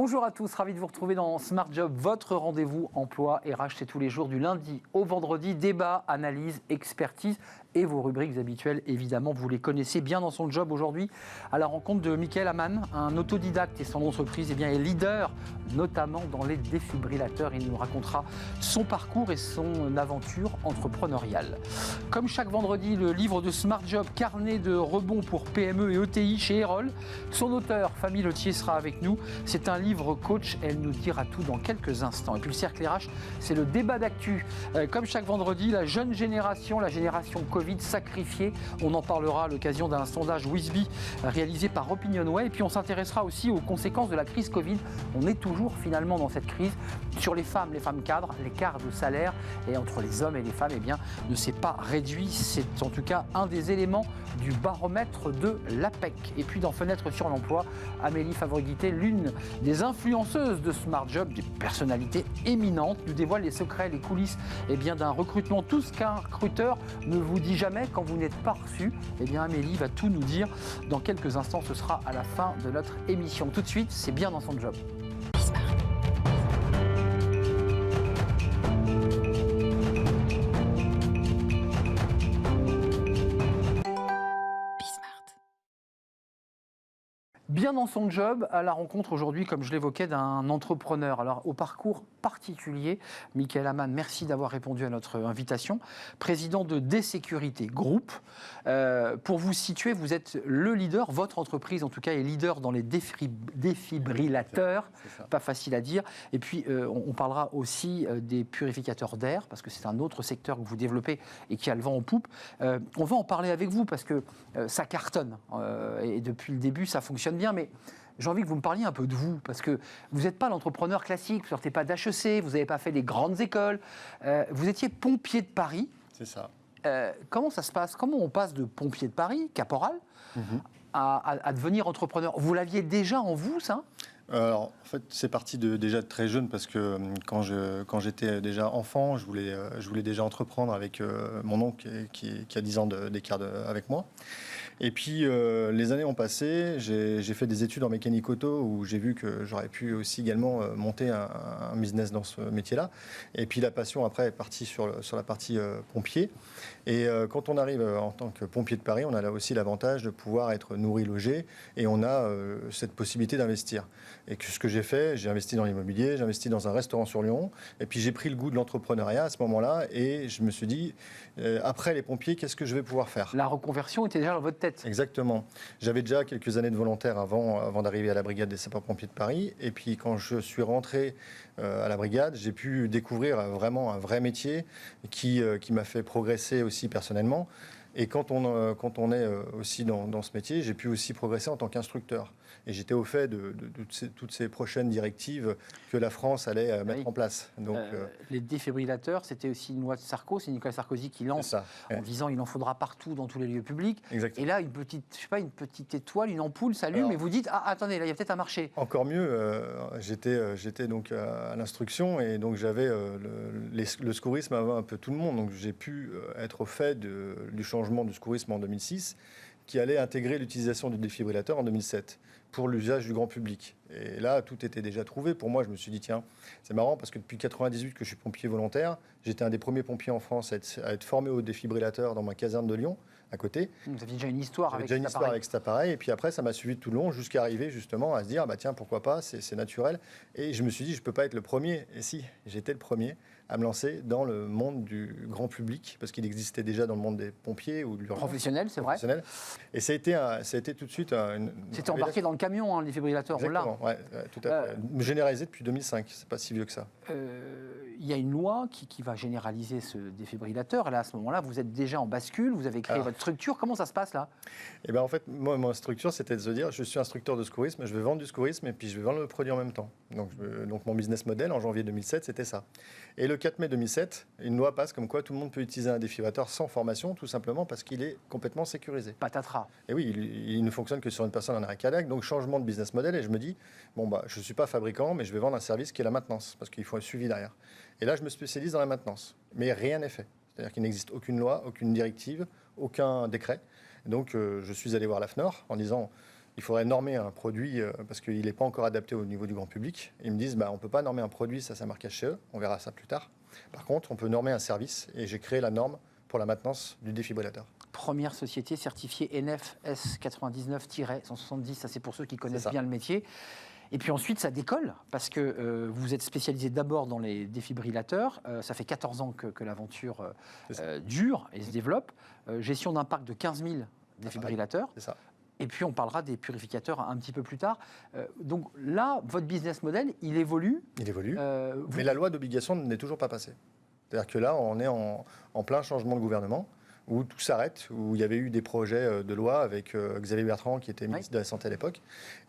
Bonjour à tous, ravi de vous retrouver dans Smart Job, votre rendez-vous emploi RH, c'est tous les jours du lundi au vendredi, débat, analyse, expertise et vos rubriques habituelles, évidemment, vous les connaissez bien dans son job aujourd'hui, à la rencontre de Michael Amann, un autodidacte et son entreprise est leader, notamment dans les défibrillateurs. Il nous racontera son parcours et son aventure entrepreneuriale. Comme chaque vendredi, le livre de Smart Job, carnet de rebond pour PME et ETI chez Erol. Son auteur, Famille Letier, sera avec nous. C'est un livre coach, elle nous dira tout dans quelques instants. Et puis le cercle RH, c'est le débat d'actu. Comme chaque vendredi, la jeune génération, la génération Covid sacrifiée. On en parlera à l'occasion d'un sondage Wisby réalisé par Opinionway. Et puis on s'intéressera aussi aux conséquences de la crise Covid. On est toujours finalement dans cette crise. Sur les femmes cadres, l'écart de salaire et entre les hommes et les femmes, ne s'est pas réduit. C'est en tout cas un des éléments du baromètre de l'APEC. Et puis dans Fenêtre sur l'emploi, Amélie Favriguité, l'une des influenceuses de Smart Job, des personnalités éminentes, nous dévoile les secrets, les coulisses d'un recrutement. Tout ce qu'un recruteur ne vous dit jamais quand vous n'êtes pas reçu. Amélie va tout nous dire dans quelques instants. Ce sera à la fin de notre émission. Tout de suite, c'est bien dans son job. Bien dans son job, à la rencontre aujourd'hui, comme je l'évoquais, d'un entrepreneur. Alors, au parcours particulier, Michael Amann, merci d'avoir répondu à notre invitation. Président de D-Sécurité Group. Pour vous situer, vous êtes le leader, votre entreprise en tout cas est leader dans les défibrillateurs. Pas facile à dire. Et puis, on parlera aussi des purificateurs d'air, parce que c'est un autre secteur que vous développez et qui a le vent en poupe. On va en parler avec vous, parce que ça cartonne. Et depuis le début, ça fonctionne bien. Mais j'ai envie que vous me parliez un peu de vous, parce que vous n'êtes pas l'entrepreneur classique, vous ne sortez pas d'HEC, vous n'avez pas fait des grandes écoles, vous étiez pompier de Paris. C'est ça. Comment ça se passe? Comment on passe de pompier de Paris, caporal, à devenir entrepreneur? Vous l'aviez déjà en vous, ça? Alors, en fait, c'est parti déjà de très jeune, parce que quand j'étais déjà enfant, je voulais déjà entreprendre avec mon oncle qui a 10 ans d'écart avec moi. Et puis, les années ont passé, j'ai fait des études en mécanique auto où j'ai vu que j'aurais pu aussi également monter un business dans ce métier-là. Et puis, la passion, après, est partie sur la partie pompier. Et quand on arrive en tant que pompier de Paris, on a là aussi l'avantage de pouvoir être nourri, logé, et on a cette possibilité d'investir. Et ce que j'ai fait, j'ai investi dans l'immobilier, j'ai investi dans un restaurant sur Lyon, et puis j'ai pris le goût de l'entrepreneuriat à ce moment-là, et je me suis dit, après les pompiers, qu'est-ce que je vais pouvoir faire? La reconversion était déjà dans votre tête. Exactement. J'avais déjà quelques années de volontaire avant d'arriver à la brigade des sapeurs-pompiers de Paris, et puis quand je suis rentré à la brigade, j'ai pu découvrir vraiment un vrai métier qui m'a fait progresser aussi personnellement. Et quand on est aussi dans ce métier, j'ai pu aussi progresser en tant qu'instructeur. Et j'étais au fait de toutes ces prochaines directives que la France allait mettre en place. Donc, les défibrillateurs, c'était aussi une loi de Sarkozy, c'est Nicolas Sarkozy qui lance en disant il en faudra partout dans tous les lieux publics. Exactement. Et là, une petite étoile, une ampoule s'allume et vous dites attendez, là il y a peut-être un marché. Encore mieux, j'étais donc à l'instruction et donc j'avais le secourisme avant un peu tout le monde. Donc j'ai pu être au fait du changement du secourisme en 2006 qui allait intégrer l'utilisation du défibrillateur en 2007 pour l'usage du grand public. Et là, tout était déjà trouvé. Pour moi, je me suis dit, tiens, c'est marrant parce que depuis 1998 que je suis pompier volontaire, j'étais un des premiers pompiers en France à être formé au défibrillateur dans ma caserne de Lyon, à côté. Vous aviez déjà une histoire avec cet appareil. Et puis après, ça m'a suivi tout le long jusqu'à arriver justement à se dire, bah tiens, pourquoi pas, c'est naturel. Et je me suis dit, je ne peux pas être le premier. Et si, j'étais le premier à me lancer dans le monde du grand public, parce qu'il existait déjà dans le monde des pompiers ou de l'urgence. Professionnel, c'est vrai. Et ça a été tout de suite C'était embarqué dans le camion, le défibrillateur. Exactement, ouais, tout à fait. Généralisé depuis 2005, c'est pas si vieux que ça. Il y a une loi qui va généraliser ce défibrillateur. Et là, à ce moment-là, vous êtes déjà en bascule, vous avez créé votre structure. Comment ça se passe là? Eh ben, en fait, moi, ma structure, c'était de se dire, je suis instructeur de secourisme, je vais vendre du secourisme et puis je vais vendre le produit en même temps. Donc mon business model en janvier 2007, c'était ça. Et le 4 mai 2007, une loi passe comme quoi tout le monde peut utiliser un défibrillateur sans formation, tout simplement parce qu'il est complètement sécurisé. Patatras. Et oui, il ne fonctionne que sur une personne en arrêt cardiaque, donc changement de business model. Et je me dis, bon, bah, je ne suis pas fabricant, mais je vais vendre un service qui est la maintenance, parce qu'il faut un suivi derrière. Et là, je me spécialise dans la maintenance. Mais rien n'est fait. C'est-à-dire qu'il n'existe aucune loi, aucune directive, aucun décret. Donc, je suis allé voir l'AFNOR en disant, il faudrait normer un produit parce qu'il n'est pas encore adapté au niveau du grand public. Ils me disent, on ne peut pas normer un produit, ça c'est un marquage CE, on verra ça plus tard. Par contre, on peut normer un service et j'ai créé la norme pour la maintenance du défibrillateur. Première société certifiée NFS 99-170, ça c'est pour ceux qui connaissent bien le métier. Et puis ensuite, ça décolle, parce que vous êtes spécialisé d'abord dans les défibrillateurs. Ça fait 14 ans que l'aventure dure et se développe. Gestion d'un parc de 15 000 défibrillateurs. C'est ça. Et puis on parlera des purificateurs un petit peu plus tard. Donc là, votre business model, il évolue. Il évolue, mais la loi d'obligation n'est toujours pas passée. C'est-à-dire que là, on est en plein changement de gouvernement, où tout s'arrête, où il y avait eu des projets de loi avec Xavier Bertrand, qui était ministre de la Santé à l'époque.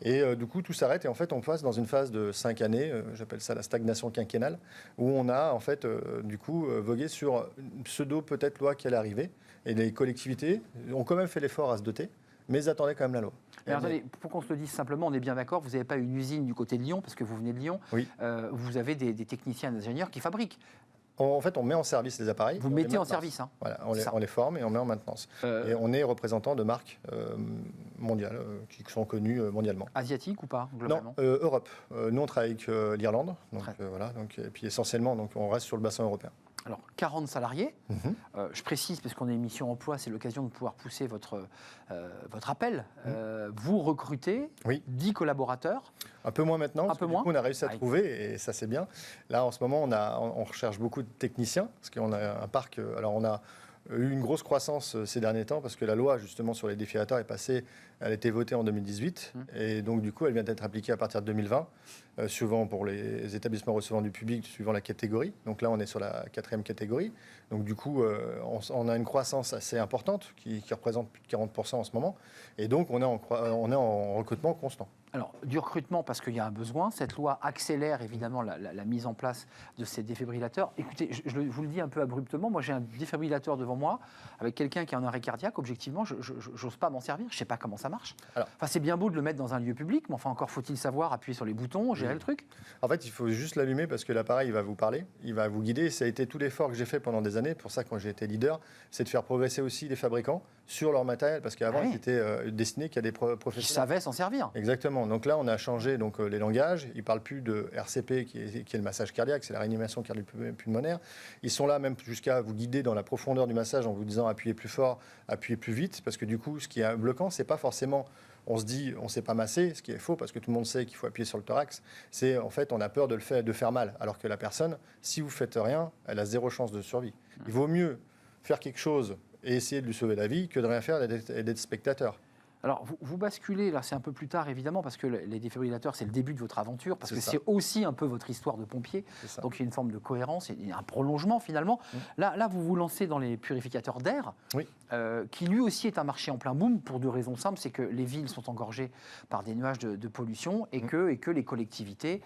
Et du coup, tout s'arrête et en fait, on passe dans une phase de 5 années, j'appelle ça la stagnation quinquennale, où on a en fait, du coup, vogué sur une pseudo peut-être loi qui allait arriver. Et les collectivités ont quand même fait l'effort à se doter, mais ils attendaient quand même la loi. Mais attendez, pour qu'on se le dise simplement, on est bien d'accord, vous n'avez pas une usine du côté de Lyon, parce que vous venez de Lyon. Oui. Vous avez des techniciens et des ingénieurs qui fabriquent. En fait, on met en service les appareils. Vous mettez en service. Hein. Voilà, on les forme et on met en maintenance. Et on est représentant de marques mondiales qui sont connues mondialement. Asiatiques ou pas, globalement? Non, Europe. Nous, on travaille avec l'Irlande. Donc, voilà, donc, et puis essentiellement, donc, on reste sur le bassin européen. Alors, 40 salariés. Je précise, parce qu'on est émission emploi, c'est l'occasion de pouvoir pousser votre appel. Vous recrutez 10 collaborateurs. Un peu moins maintenant, parce que, du coup, on a réussi à trouver, et ça c'est bien. Là, en ce moment, on recherche beaucoup de techniciens, parce qu'on a un parc. Alors, on a eu une grosse croissance ces derniers temps, parce que la loi, justement, sur les défibrillateurs est passée, elle a été votée en 2018, et donc, du coup, elle vient d'être appliquée à partir de 2020, suivant pour les établissements recevant du public, suivant la catégorie. Donc là, on est sur la 4e catégorie. Donc, du coup, on a une croissance assez importante, qui représente plus de 40% en ce moment, et donc, on est en recrutement constant. Alors, du recrutement, parce qu'il y a un besoin. Cette loi accélère évidemment la mise en place de ces défibrillateurs. Écoutez, je vous le dis un peu abruptement. Moi, j'ai un défibrillateur devant moi avec quelqu'un qui a un arrêt cardiaque. Objectivement, je n'ose pas m'en servir. Je ne sais pas comment ça marche. Enfin, c'est bien beau de le mettre dans un lieu public, mais enfin, encore faut-il savoir appuyer sur les boutons, gérer le truc. En fait, il faut juste l'allumer parce que l'appareil, il va vous parler, il va vous guider. Ça a été tout l'effort que j'ai fait pendant des années. Pour ça, quand j'ai été leader, c'est de faire progresser aussi les fabricants sur leur matériel, parce qu'avant, c'était destiné qu'à des professionnels. Qui savaient s'en servir. Exactement. Donc là, on a changé les langages. Ils ne parlent plus de RCP, qui est le massage cardiaque, c'est la réanimation cardio-pulmonaire. Ils sont là même jusqu'à vous guider dans la profondeur du massage en vous disant appuyez plus fort, appuyez plus vite, parce que du coup, ce qui est bloquant, c'est pas forcément... On se dit, on ne sait pas masser, ce qui est faux, parce que tout le monde sait qu'il faut appuyer sur le thorax. C'est en fait, on a peur de faire mal. Alors que la personne, si vous ne faites rien, elle a 0 chance de survie. Il vaut mieux faire quelque chose et essayer de lui sauver la vie que de rien faire et d'être spectateur. Alors, vous basculez, là c'est un peu plus tard évidemment, parce que les défibrillateurs c'est le début de votre aventure, parce que c'est aussi un peu votre histoire de pompier, donc il y a une forme de cohérence, et un prolongement finalement. Là, vous vous lancez dans les purificateurs d'air, qui lui aussi est un marché en plein boom, pour 2 raisons simples, c'est que les villes sont engorgées par des nuages de pollution, et que les collectivités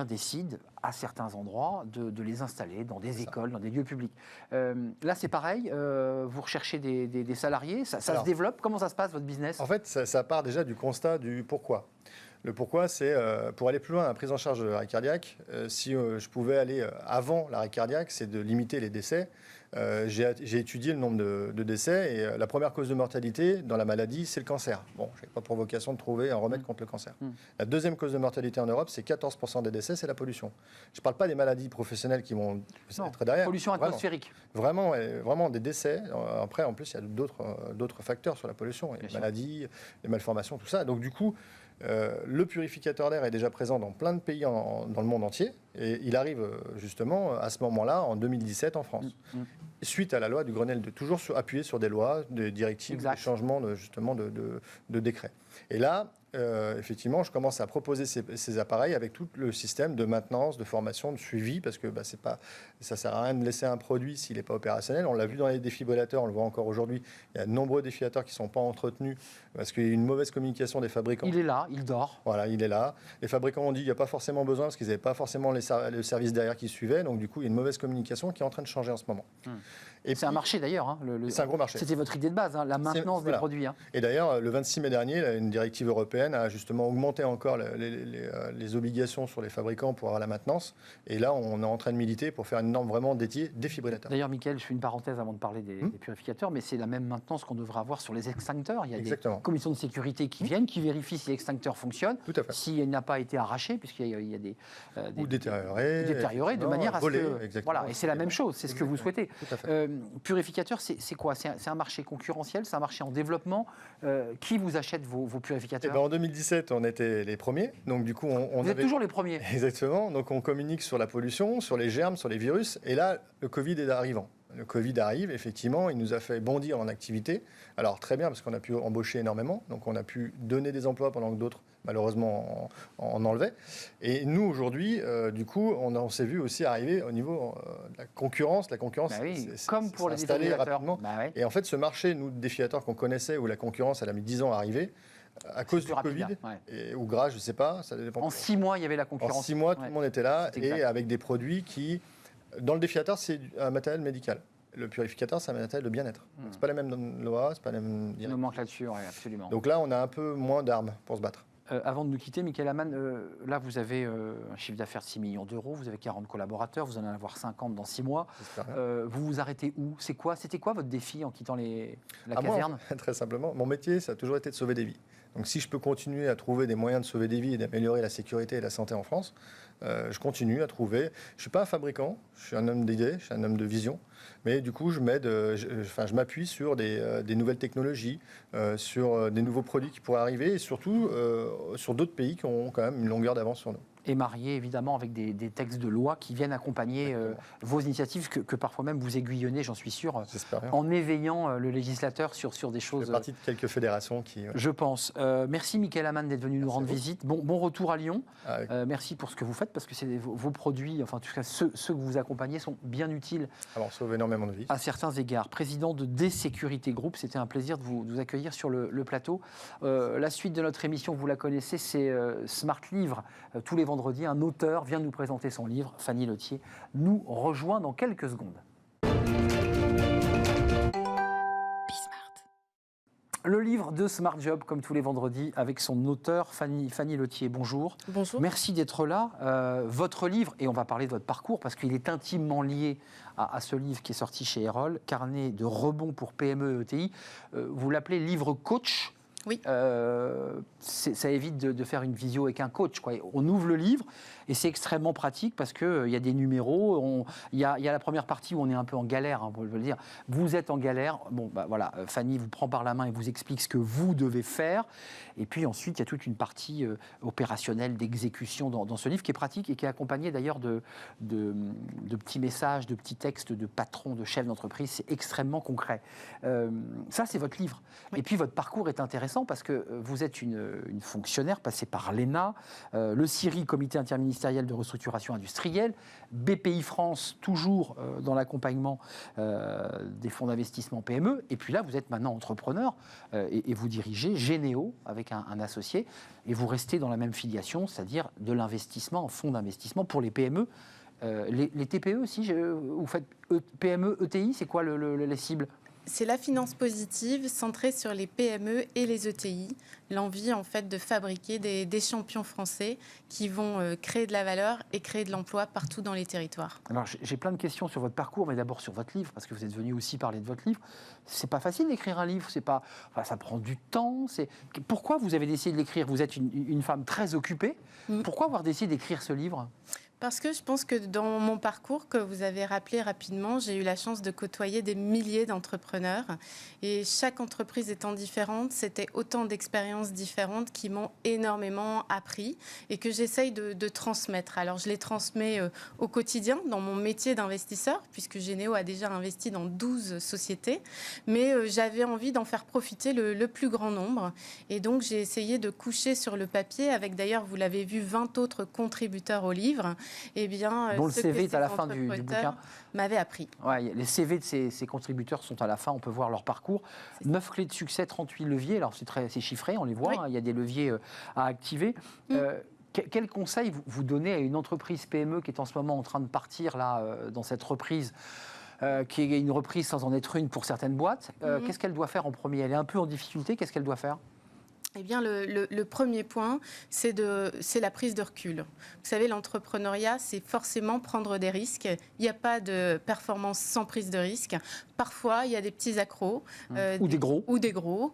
décident à certains endroits de les installer dans des écoles, dans des lieux publics. Là c'est pareil, vous recherchez des salariés, ça se développe, comment ça se passe votre business? En fait, ça part déjà du constat du pourquoi. Le pourquoi, c'est pour aller plus loin, la prise en charge de l'arrêt cardiaque. Si je pouvais aller avant l'arrêt cardiaque, c'est de limiter les décès. J'ai étudié le nombre de décès et la première cause de mortalité dans la maladie, c'est le cancer. Bon, je n'ai pas pour vocation de trouver un remède contre le cancer. La deuxième cause de mortalité en Europe, c'est 14% des décès, c'est la pollution. Je ne parle pas des maladies professionnelles qui vont être derrière. Pollution atmosphérique. Vraiment des décès. Après, en plus, il y a d'autres facteurs sur la pollution. Les maladies, les malformations, tout ça. Donc du coup, le purificateur d'air est déjà présent dans plein de pays dans le monde entier. Et il arrive justement à ce moment-là, en 2017, en France. Suite à la loi du Grenelle, toujours appuyer sur des lois, des directives, des changements de décrets. Et là, effectivement, je commence à proposer ces appareils avec tout le système de maintenance, de formation, de suivi, parce que ça ne sert à rien de laisser un produit s'il n'est pas opérationnel. On l'a vu dans les défibrillateurs, on le voit encore aujourd'hui. Il y a de nombreux défibrillateurs qui ne sont pas entretenus parce qu'il y a une mauvaise communication des fabricants. Il est là, il dort. Voilà, il est là. Les fabricants ont dit qu'il n'y a pas forcément besoin parce qu'ils n'avaient pas forcément le service derrière qui suivait. Donc du coup, il y a une mauvaise communication qui est en train de changer en ce moment. Et c'est un puis, marché d'ailleurs. Hein, c'est un gros marché. C'était votre idée de base, hein, la maintenance des produits. Hein. Et d'ailleurs, le 26 mai dernier, une directive européenne a justement augmenté encore les obligations sur les fabricants pour avoir la maintenance. Et là, on est en train de militer pour faire une norme vraiment dédiée défibrillateur. D'ailleurs, Mickaël, je fais une parenthèse avant de parler des purificateurs, mais c'est la même maintenance qu'on devrait avoir sur les extincteurs. Il y a Exactement. des commissions de sécurité qui viennent, qui vérifient si l'extincteur fonctionne, Tout à fait. s'il n'a pas été arraché, puisqu'il y a des ou détérioré de manière à ce que... Exactement. Voilà, et c'est la même chose, c'est ce que vous souhaitez. Tout à fait. Purificateur, c'est quoi? C'est un marché concurrentiel, c'est un marché en développement. Qui vous achète vos purificateurs? En 2017, on était les premiers. Donc du coup, vous êtes toujours les premiers. Exactement. Donc on communique sur la pollution, sur les germes, sur les virus. Et là, le Covid est arrivant. Le Covid arrive, effectivement, il nous a fait bondir en activité. Alors très bien, parce qu'on a pu embaucher énormément. Donc on a pu donner des emplois pendant que d'autres, malheureusement, en enlevaient. Et nous, aujourd'hui, du coup, on s'est vu aussi arriver au niveau de la concurrence. La concurrence, comme pour les défibrillateurs. Oui. Et en fait, ce marché, nous, défibrillateurs qu'on connaissait, où la concurrence, elle a mis 10 ans à arriver, à cause du Covid, ou grâce, je ne sais pas, ça dépend. En 6 mois, il y avait la concurrence. En 6 mois, tout le monde était là, et avec des produits qui... Dans le défibrillateur, c'est un matériel médical. Le purificateur, c'est un matériel de bien-être. C'est pas la même loi, c'est pas la même... Il nous manque là-dessus, oui, absolument. Donc là, on a un peu moins d'armes pour se battre. Avant de nous quitter, Mickaël Amann, là, vous avez un chiffre d'affaires de 6 millions d'euros, vous avez 40 collaborateurs, vous en allez avoir 50 dans 6 mois. Vous vous arrêtez où? C'était quoi votre défi en quittant la caserne? Moi, très simplement, mon métier, ça a toujours été de sauver des vies. Donc si je peux continuer à trouver des moyens de sauver des vies et d'améliorer la sécurité et la santé en France, je continue à trouver. Je ne suis pas un fabricant, je suis un homme d'idées, je suis un homme de vision. Mais du coup, je m'appuie sur des nouvelles technologies, sur des nouveaux produits qui pourraient arriver et surtout sur d'autres pays qui ont quand même une longueur d'avance sur nous. Et marié évidemment avec des textes de loi qui viennent accompagner vos initiatives que parfois même vous aiguillonnez, j'en suis sûr, en éveillant le législateur sur des choses. Je fais partie de quelques fédérations qui... Je pense. Merci Mickaël Amann d'être venu nous rendre visite. Bon retour à Lyon. Merci pour ce que vous faites parce que c'est vos produits, enfin en tout cas ceux que vous accompagnez sont bien utiles. Alors, sauve énormément de vies. À certains égards. Président de D-Sécurité Group, c'était un plaisir de vous accueillir sur le plateau. La suite de notre émission, vous la connaissez, c'est Smart Livre. Tous les vendredi, un auteur vient nous présenter son livre. Fanny Lottier nous rejoint dans quelques secondes. Le livre de Smart Job, comme tous les vendredis, avec son auteur Fanny Lottier. Bonjour. Bonjour. Merci d'être là. Votre livre, et on va parler de votre parcours, parce qu'il est intimement lié à ce livre qui est sorti chez Erol, Carnet de rebond pour PME et ETI. Vous l'appelez livre coach. Oui. Ça évite de faire une visio avec un coach, quoi. On ouvre le livre et c'est extrêmement pratique parce qu'il y a des numéros. Il y a la première partie où on est un peu en galère, hein, pour le dire. Vous êtes en galère. Bon, bah, voilà, Fanny vous prend par la main et vous explique ce que vous devez faire. Et puis ensuite, il y a toute une partie opérationnelle d'exécution dans ce livre qui est pratique et qui est accompagné d'ailleurs de petits messages, de petits textes de patrons, de chefs d'entreprise. C'est extrêmement concret. Ça, c'est votre livre. Oui. Et puis votre parcours est intéressant parce que vous êtes une fonctionnaire passée par l'ENA, le CIRI, Comité interministériel de restructuration industrielle, BPI France, toujours dans l'accompagnement des fonds d'investissement PME, et puis là, vous êtes maintenant entrepreneur et vous dirigez Généo avec un associé, et vous restez dans la même filiation, c'est-à-dire de l'investissement en fonds d'investissement pour les PME. Les TPE aussi, vous faites PME, ETI, c'est quoi les cibles ? C'est la finance positive centrée sur les PME et les ETI. L'envie, en fait, de fabriquer des champions français qui vont créer de la valeur et créer de l'emploi partout dans les territoires. Alors, j'ai plein de questions sur votre parcours, mais d'abord sur votre livre, parce que vous êtes venu aussi parler de votre livre. C'est pas facile d'écrire un livre, ça prend du temps. Pourquoi vous avez décidé de l'écrire ? Vous êtes une femme très occupée. Pourquoi avoir décidé d'écrire ce livre ? Parce que je pense que dans mon parcours, que vous avez rappelé rapidement, j'ai eu la chance de côtoyer des milliers d'entrepreneurs. Et chaque entreprise étant différente, c'était autant d'expériences différentes qui m'ont énormément appris et que j'essaye de transmettre. Alors, je les transmets au quotidien dans mon métier d'investisseur, puisque Généo a déjà investi dans 12 sociétés. Mais j'avais envie d'en faire profiter le plus grand nombre. Et donc, j'ai essayé de coucher sur le papier avec, d'ailleurs, vous l'avez vu, 20 autres contributeurs au livre. Eh bien, dont le CV est à la fin du bouquin. M'avait appris. Ouais, les CV de ces contributeurs sont à la fin, on peut voir leur parcours. 9 clés de succès, 38 leviers, alors c'est chiffré, on les voit, oui. Il y a des leviers à activer. Quel conseil vous donnez à une entreprise PME qui est en ce moment en train de partir là, dans cette reprise qui est une reprise sans en être une pour certaines boîtes. Qu'est-ce qu'elle doit faire en premier? Elle est un peu en difficulté, qu'est-ce qu'elle doit faire? Eh bien, le premier point, c'est la prise de recul. Vous savez, l'entrepreneuriat, c'est forcément prendre des risques. Il n'y a pas de performance sans prise de risque. Parfois, il y a des petits accros. Ou des gros. Ou des gros.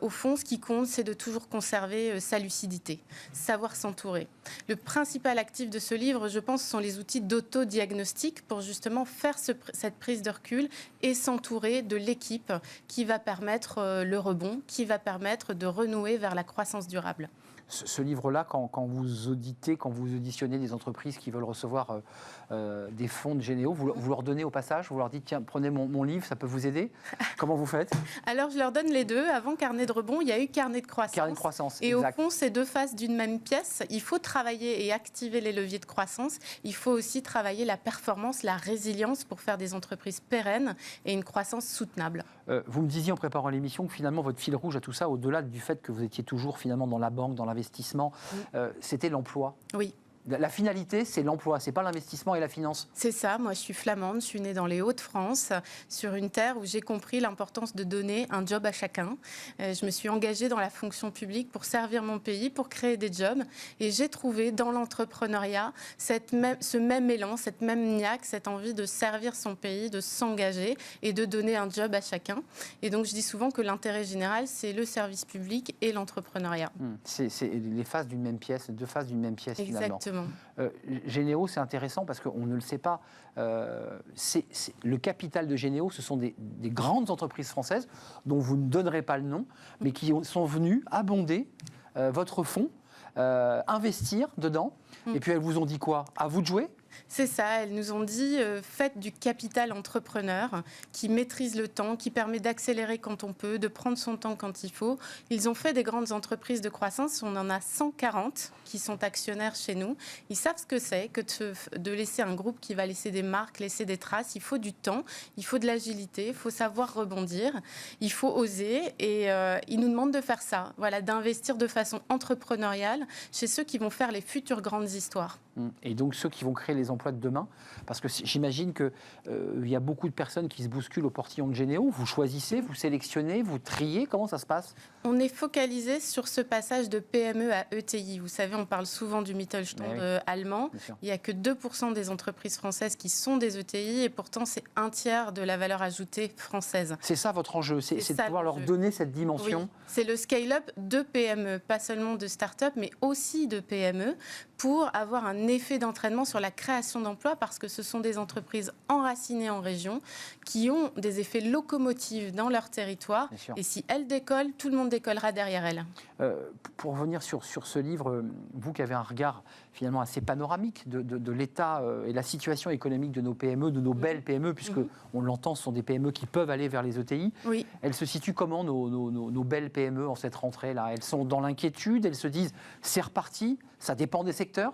Au fond, ce qui compte, c'est de toujours conserver sa lucidité, savoir s'entourer. Le principal actif de ce livre, je pense, sont les outils d'autodiagnostic pour justement faire cette prise de recul et s'entourer de l'équipe qui va permettre le rebond, qui va permettre de renouer vers la croissance durable. Ce livre-là, quand vous auditez, quand vous auditionnez des entreprises qui veulent recevoir des fonds de Généo, vous leur donnez au passage, vous leur dites, tiens, prenez mon livre, ça peut vous aider. Comment vous faites? Alors, je leur donne les deux. Avant Carnet de rebond, il y a eu Carnet de croissance. Carnet de croissance, et exact. au fond, c'est deux faces d'une même pièce. Il faut travailler et activer les leviers de croissance. Il faut aussi travailler la performance, la résilience pour faire des entreprises pérennes et une croissance soutenable. Vous me disiez en préparant l'émission que finalement, votre fil rouge à tout ça, au-delà du fait que vous étiez toujours finalement dans la banque, dans l'investissement, c'était l'emploi. Oui. La finalité, c'est l'emploi, c'est pas l'investissement et la finance. C'est ça, moi je suis flamande, je suis née dans les Hauts-de-France, sur une terre où j'ai compris l'importance de donner un job à chacun. Je me suis engagée dans la fonction publique pour servir mon pays, pour créer des jobs. Et j'ai trouvé dans l'entrepreneuriat ce même élan, cette même niaque, cette envie de servir son pays, de s'engager et de donner un job à chacun. Et donc je dis souvent que l'intérêt général, c'est le service public et l'entrepreneuriat. C'est les faces d'une même pièce, deux faces d'une même pièce finalement. Exactement. Généo, c'est intéressant parce qu'on ne le sait pas. Le capital de Généo, ce sont des grandes entreprises françaises dont vous ne donnerez pas le nom, mais qui sont venues abonder votre fonds, investir dedans. Et puis elles vous ont dit quoi? À vous de jouer? C'est ça, elles nous ont dit faites du capital entrepreneur qui maîtrise le temps, qui permet d'accélérer quand on peut, de prendre son temps quand il faut. Ils ont fait des grandes entreprises de croissance, on en a 140 qui sont actionnaires chez nous. Ils savent ce que c'est que de laisser un groupe qui va laisser des marques, laisser des traces. Il faut du temps, il faut de l'agilité, il faut savoir rebondir, il faut oser et ils nous demandent de faire ça, voilà, d'investir de façon entrepreneuriale chez ceux qui vont faire les futures grandes histoires. Et donc ceux qui vont créer les emplois de demain, parce que j'imagine qu'il y a beaucoup de personnes qui se bousculent au portillon de Généo. Vous choisissez, vous sélectionnez, vous triez, comment ça se passe? On est focalisé sur ce passage de PME à ETI. Vous savez, on parle souvent du Mittelstand allemand. Il n'y a que 2% des entreprises françaises qui sont des ETI et pourtant c'est un tiers de la valeur ajoutée française. C'est ça votre enjeu, c'est de pouvoir leur donner cette dimension. Oui. C'est le scale-up de PME, pas seulement de start-up, mais aussi de PME, pour avoir un effet d'entraînement sur la création d'emplois, parce que ce sont des entreprises enracinées en région qui ont des effets locomotives dans leur territoire. Et si elles décollent, tout le monde décollera derrière elles. Pour revenir sur ce livre, vous qui avez un regard finalement assez panoramique de l'état et la situation économique de nos PME, de nos belles PME, puisque on l'entend, ce sont des PME qui peuvent aller vers les ETI. Oui. Elles se situent comment, nos belles PME, en cette rentrée-là? Elles sont dans l'inquiétude, elles se disent c'est reparti, ça dépend des secteurs?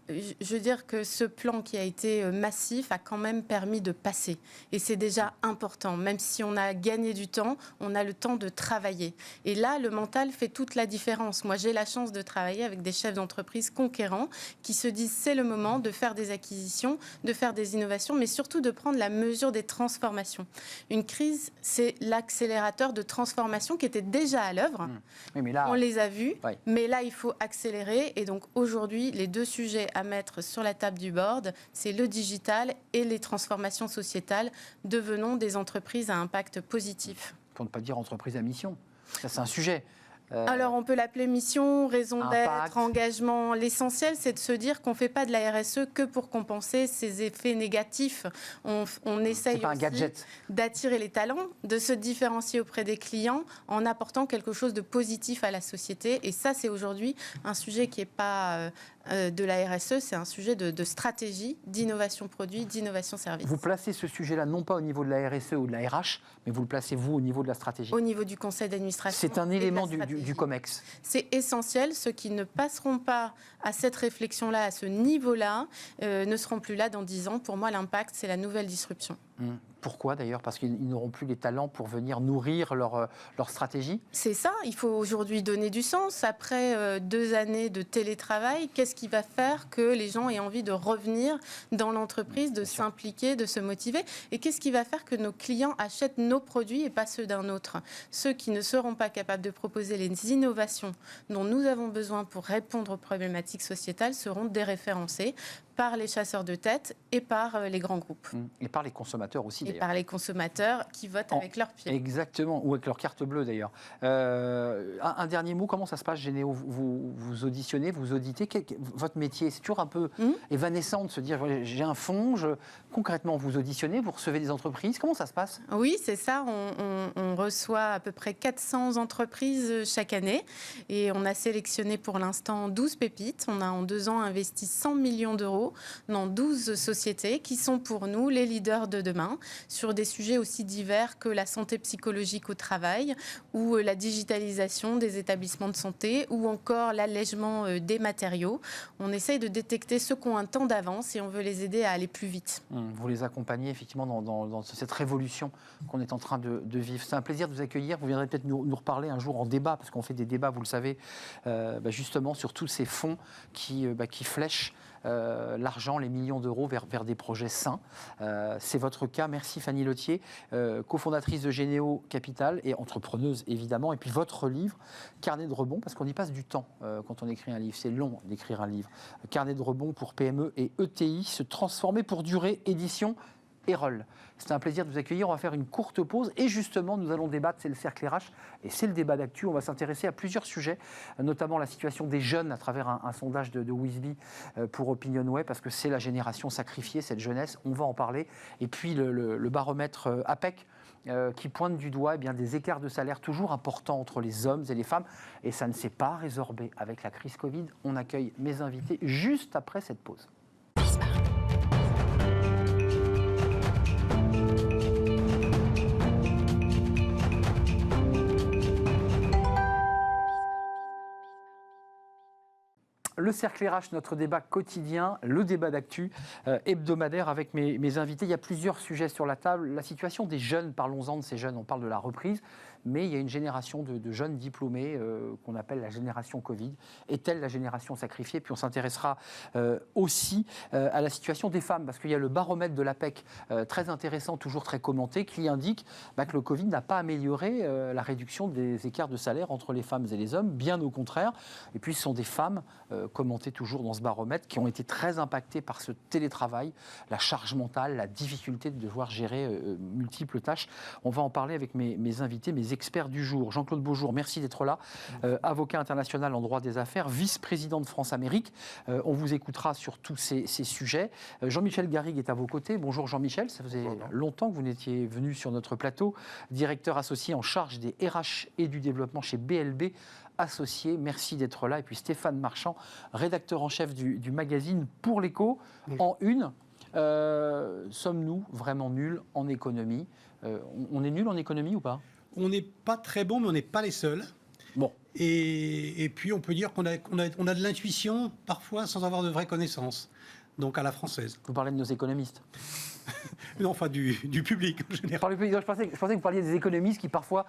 Je veux dire que ce plan qui a été massif a quand même permis de passer. Et c'est déjà important. Même si on a gagné du temps, on a le temps de travailler. Et là, le mental fait toute la différence. Moi, j'ai la chance de travailler avec des chefs d'entreprise conquérants qui se disent c'est le moment de faire des acquisitions, de faire des innovations, mais surtout de prendre la mesure des transformations. Une crise, c'est l'accélérateur de transformation qui était déjà à l'œuvre. Oui, mais là, on les a vus, mais là, il faut accélérer. Et donc, aujourd'hui, les deux sujets à mettre sur la table du board, c'est le digital et les transformations sociétales. Devenons des entreprises à impact positif. Pour ne pas dire entreprise à mission. Ça, c'est un sujet. Alors, on peut l'appeler mission, raison d'être, engagement. L'essentiel, c'est de se dire qu'on ne fait pas de la RSE que pour compenser ces effets négatifs. On essaye aussi d'attirer les talents, de se différencier auprès des clients en apportant quelque chose de positif à la société. Et ça, c'est aujourd'hui un sujet qui n'est pas de la RSE, c'est un sujet de stratégie, d'innovation produit, d'innovation service. Vous placez ce sujet-là non pas au niveau de la RSE ou de la RH, mais vous le placez, vous, au niveau de la stratégie? Au niveau du conseil d'administration. C'est un élément du COMEX. C'est essentiel. Ceux qui ne passeront pas à cette réflexion-là, à ce niveau-là, ne seront plus là dans 10 ans. Pour moi, l'impact, c'est la nouvelle disruption. Pourquoi d'ailleurs? Parce qu'ils n'auront plus les talents pour venir nourrir leur stratégie? C'est ça, il faut aujourd'hui donner du sens. Après 2 années de télétravail, qu'est-ce qui va faire que les gens aient envie de revenir dans l'entreprise, de s'impliquer, de se motiver? Et qu'est-ce qui va faire que nos clients achètent nos produits et pas ceux d'un autre? Ceux qui ne seront pas capables de proposer les innovations dont nous avons besoin pour répondre aux problématiques sociétales seront déréférencés par les chasseurs de tête et par les grands groupes. Et par les consommateurs aussi, Et d'ailleurs. par les consommateurs qui votent avec leurs pieds. Exactement, ou avec leur carte bleue, d'ailleurs. Un dernier mot, comment ça se passe, Généo? Vous auditionnez, vous auditez. Votre métier, c'est toujours un peu évanescent de se dire, j'ai un fonds, concrètement, vous auditionnez, vous recevez des entreprises. Comment ça se passe? Oui, c'est ça. On reçoit à peu près 400 entreprises chaque année. Et on a sélectionné pour l'instant 12 pépites. On a en 2 ans investi 100 millions d'euros dans 12 sociétés qui sont pour nous les leaders de demain sur des sujets aussi divers que la santé psychologique au travail ou la digitalisation des établissements de santé ou encore l'allègement des matériaux. On essaye de détecter ceux qui ont un temps d'avance et on veut les aider à aller plus vite. Vous les accompagnez effectivement dans cette révolution qu'on est en train de vivre. C'est un plaisir de vous accueillir. Vous viendrez peut-être nous reparler un jour en débat, parce qu'on fait des débats, vous le savez, justement sur tous ces fonds qui flèchent l'argent, les millions d'euros vers des projets sains. C'est votre cas. Merci Fanny Lothier, cofondatrice de Généo Capital et entrepreneuse évidemment. Et puis votre livre, Carnet de rebond, parce qu'on y passe du temps quand on écrit un livre. C'est long d'écrire un livre. Carnet de rebond pour PME et ETI, se transformer pour durer, édition Erol. C'est un plaisir de vous accueillir. On va faire une courte pause et justement, nous allons débattre. C'est le cercle RH et c'est le débat d'actu. On va s'intéresser à plusieurs sujets, notamment la situation des jeunes à travers un sondage de Wisby pour Opinionway, parce que c'est la génération sacrifiée, cette jeunesse. On va en parler. Et puis le baromètre APEC qui pointe du doigt des écarts de salaire toujours importants entre les hommes et les femmes. Et ça ne s'est pas résorbé avec la crise Covid. On accueille mes invités juste après cette pause. Le cercle RH, notre débat quotidien, le débat d'actu hebdomadaire avec mes invités. Il y a plusieurs sujets sur la table. La situation des jeunes, parlons-en de ces jeunes, on parle de la reprise, mais il y a une génération de jeunes diplômés qu'on appelle la génération Covid. Est-elle la génération sacrifiée? Puis on s'intéressera aussi à la situation des femmes, parce qu'il y a le baromètre de l'APEC, très intéressant, toujours très commenté, qui indique que le Covid n'a pas amélioré la réduction des écarts de salaire entre les femmes et les hommes, bien au contraire. Et puis ce sont des femmes commentées toujours dans ce baromètre, qui ont été très impactées par ce télétravail, la charge mentale, la difficulté de devoir gérer multiples tâches. On va en parler avec mes invités, mes experts du jour. Jean-Claude Beaujour, merci d'être là, avocat international en droit des affaires, vice-président de France-Amérique. On vous écoutera sur tous ces sujets. Jean-Michel Garrigue est à vos côtés. Bonjour Jean-Michel, ça faisait longtemps que vous n'étiez venu sur notre plateau, directeur associé en charge des RH et du développement chez BLB Associés. Merci d'être là. Et puis Stéphane Marchand, rédacteur en chef du magazine Pour l'Écho. En une, sommes-nous vraiment nuls en économie? On est nuls en économie ou pas? On n'est pas très bon, mais on n'est pas les seuls. Bon. Et puis on peut dire qu'on a de l'intuition parfois sans avoir de vraies connaissances. Donc à la française. Vous parlez de nos économistes? Non, enfin du public en général. Je pensais que vous parliez des économistes qui parfois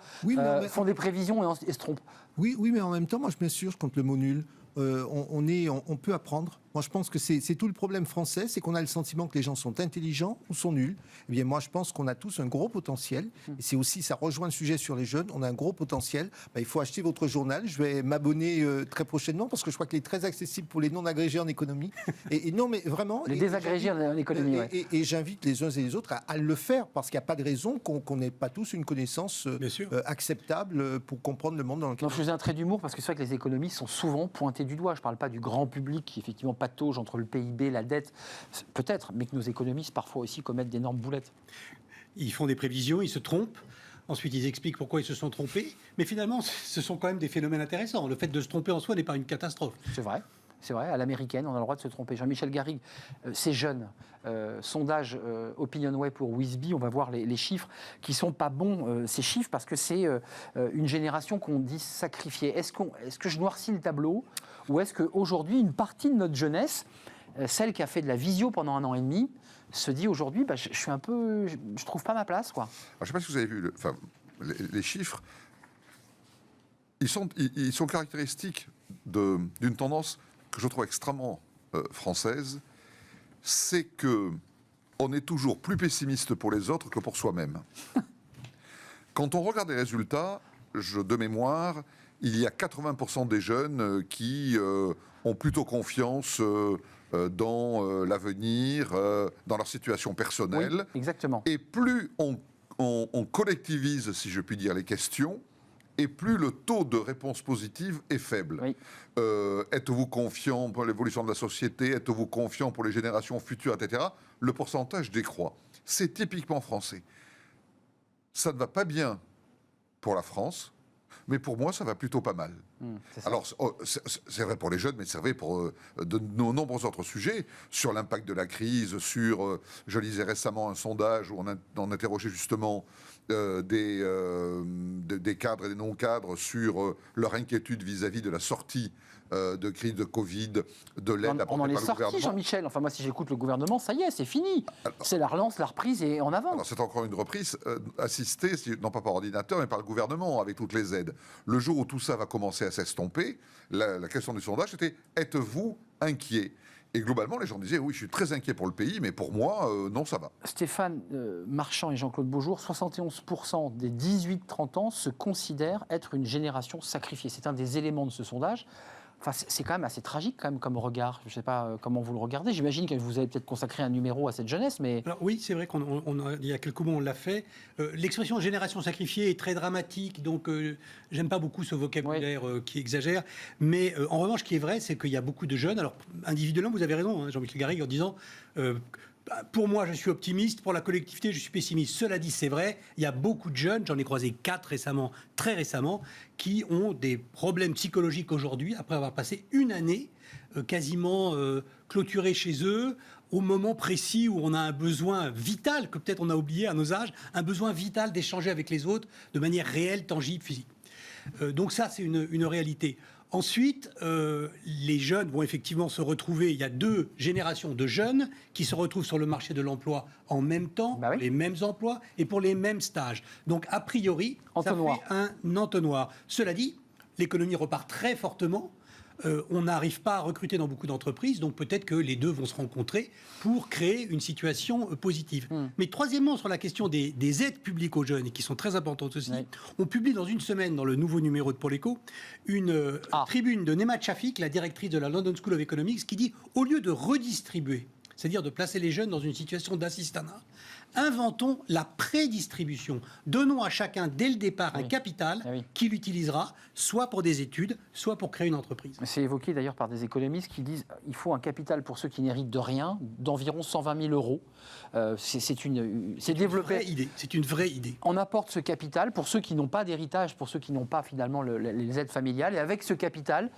font des prévisions et se trompent. Oui, mais en même temps, moi je m'assure contre le mot nul. On peut apprendre. Moi, je pense que c'est tout le problème français, c'est qu'on a le sentiment que les gens sont intelligents ou sont nuls. Eh bien, moi, je pense qu'on a tous un gros potentiel. Et c'est aussi, ça rejoint le sujet sur les jeunes. On a un gros potentiel. Il faut acheter votre journal. Je vais m'abonner très prochainement parce que je crois qu'il est très accessible pour les non-agrégés en économie. Et non, mais vraiment. Les désagrégés en économie, oui. Et j'invite les uns et les autres à le faire parce qu'il n'y a pas de raison qu'on n'ait pas tous une connaissance acceptable pour comprendre le monde dans lequel. Non, je faisais un trait d'humour parce que c'est vrai que les économistes sont souvent pointés du doigt. Je ne parle pas du grand public qui effectivement patauge entre le PIB, la dette, peut-être, mais que nos économistes parfois aussi commettent d'énormes boulettes. Ils font des prévisions, ils se trompent. Ensuite, ils expliquent pourquoi ils se sont trompés. Mais finalement, ce sont quand même des phénomènes intéressants. Le fait de se tromper en soi n'est pas une catastrophe. C'est vrai. C'est vrai, à l'américaine, on a le droit de se tromper. Jean-Michel Garrigue, ces jeunes, sondage Opinionway pour Wisby, on va voir les chiffres qui ne sont pas bons, ces chiffres, parce que c'est une génération qu'on dit sacrifiée. Est-ce que je noircis le tableau, ou est-ce qu'aujourd'hui, une partie de notre jeunesse celle qui a fait de la visio pendant 1 an et demi, se dit aujourd'hui, je suis un peu, je trouve pas ma place, quoi. Alors, je ne sais pas si vous avez vu les chiffres. Ils sont caractéristiques d'une tendance que je trouve extrêmement française. C'est que on est toujours plus pessimiste pour les autres que pour soi-même. Quand on regarde les résultats, de mémoire, il y a 80% des jeunes qui ont plutôt confiance dans l'avenir, dans leur situation personnelle. Oui, exactement. Et plus on collectivise, si je puis dire, les questions, et plus le taux de réponse positive est faible. Oui. Êtes-vous confiant pour l'évolution de la société? Êtes-vous confiant pour les générations futures, etc. Le pourcentage décroît. C'est typiquement français. Ça ne va pas bien pour la France, mais pour moi, ça va plutôt pas mal. Alors, c'est vrai pour les jeunes, mais c'est vrai pour de nombreux autres sujets, sur l'impact de la crise, sur, je lisais récemment un sondage où on interrogeait justement des cadres et des non-cadres sur leur inquiétude vis-à-vis de la sortie de crise de Covid, de l'aide apportée par le On en est gouvernement. sorti, Jean-Michel. Enfin, moi, si j'écoute le gouvernement, ça y est, c'est fini. C'est la relance, la reprise et en avant. Alors c'est encore une reprise assistée, non pas par ordinateur, mais par le gouvernement, avec toutes les aides. Le jour où tout ça va commencer à s'estomper, la question du sondage était « Êtes-vous inquiet ?» Et globalement, les gens disaient « Oui, je suis très inquiet pour le pays, mais pour moi, non, ça va. » Stéphane Marchand et Jean-Claude Beaujour, 71% des 18-30 ans se considèrent être une génération sacrifiée. C'est un des éléments de ce sondage. Enfin, c'est quand même assez tragique quand même comme regard. Je ne sais pas comment vous le regardez. J'imagine que vous avez peut-être consacré un numéro à cette jeunesse, mais... Alors oui, c'est vrai qu'il y a quelques mois on l'a fait. L'expression génération sacrifiée est très dramatique, donc j'aime pas beaucoup ce vocabulaire qui exagère. Mais en revanche, ce qui est vrai, c'est qu'il y a beaucoup de jeunes. Alors individuellement, vous avez raison, hein, Jean-Michel Garrigue, en disant... pour moi, je suis optimiste. Pour la collectivité, je suis pessimiste. Cela dit, c'est vrai, il y a beaucoup de jeunes, j'en ai croisé 4 récemment, très récemment, qui ont des problèmes psychologiques aujourd'hui, après avoir passé une année quasiment clôturée chez eux, au moment précis où on a un besoin vital, que peut-être on a oublié à nos âges, un besoin vital d'échanger avec les autres de manière réelle, tangible, physique. Donc ça, c'est une réalité. Ensuite, les jeunes vont effectivement se retrouver, il y a 2 générations de jeunes qui se retrouvent sur le marché de l'emploi en même temps, les mêmes emplois et pour les mêmes stages. Donc, a priori, entonnoir. Ça fait un entonnoir. Cela dit, l'économie repart très fortement. On n'arrive pas à recruter dans beaucoup d'entreprises, donc peut-être que les deux vont se rencontrer pour créer une situation positive. Mais troisièmement, sur la question des aides publiques aux jeunes, et qui sont très importantes aussi, on publie dans une semaine, dans le nouveau numéro de Politico, une tribune de Neema Shafik, la directrice de la London School of Economics, qui dit, au lieu de redistribuer, c'est-à-dire de placer les jeunes dans une situation d'assistanat, inventons la prédistribution. Donnons à chacun, dès le départ, un capital qu'il utilisera soit pour des études, soit pour créer une entreprise. C'est évoqué d'ailleurs par des économistes qui disent qu'il faut un capital pour ceux qui n'héritent de rien, d'environ 120 000 euros. C'est développé. C'est une vraie idée. On apporte ce capital pour ceux qui n'ont pas d'héritage, pour ceux qui n'ont pas finalement les aides familiales. Et avec ce capital,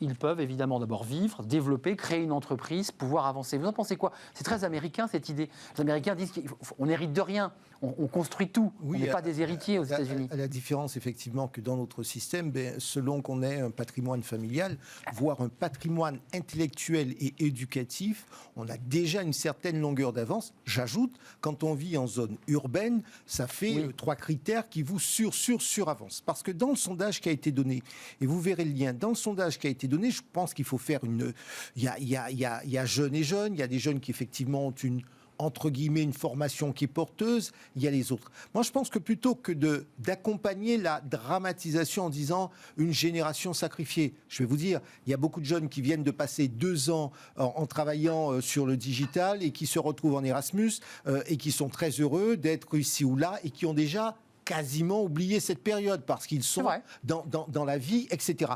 ils peuvent évidemment d'abord vivre, développer, créer une entreprise, pouvoir avancer. Vous en pensez quoi? C'est très américain cette idée. Les Américains disent qu'on n'hérite de rien, on construit tout. On n'est pas des héritiers aux États-Unis. La différence effectivement que dans notre système, selon qu'on ait un patrimoine familial, voire un patrimoine intellectuel et éducatif, on a déjà une certaine longueur d'avance. J'ajoute, quand on vit en zone urbaine, ça fait 3 critères qui vous sur-avance. Parce que dans le sondage qui a été donné, et vous verrez le lien, dans le sondage qui a été donné, je pense qu'il faut faire il y a jeunes et jeunes, il y a des jeunes qui effectivement ont entre guillemets, une formation qui est porteuse, il y a les autres. Moi, je pense que plutôt que d'accompagner la dramatisation en disant une génération sacrifiée, je vais vous dire, il y a beaucoup de jeunes qui viennent de passer 2 ans en travaillant sur le digital et qui se retrouvent en Erasmus et qui sont très heureux d'être ici ou là et qui ont déjà quasiment oublié cette période parce qu'ils sont dans la vie, etc.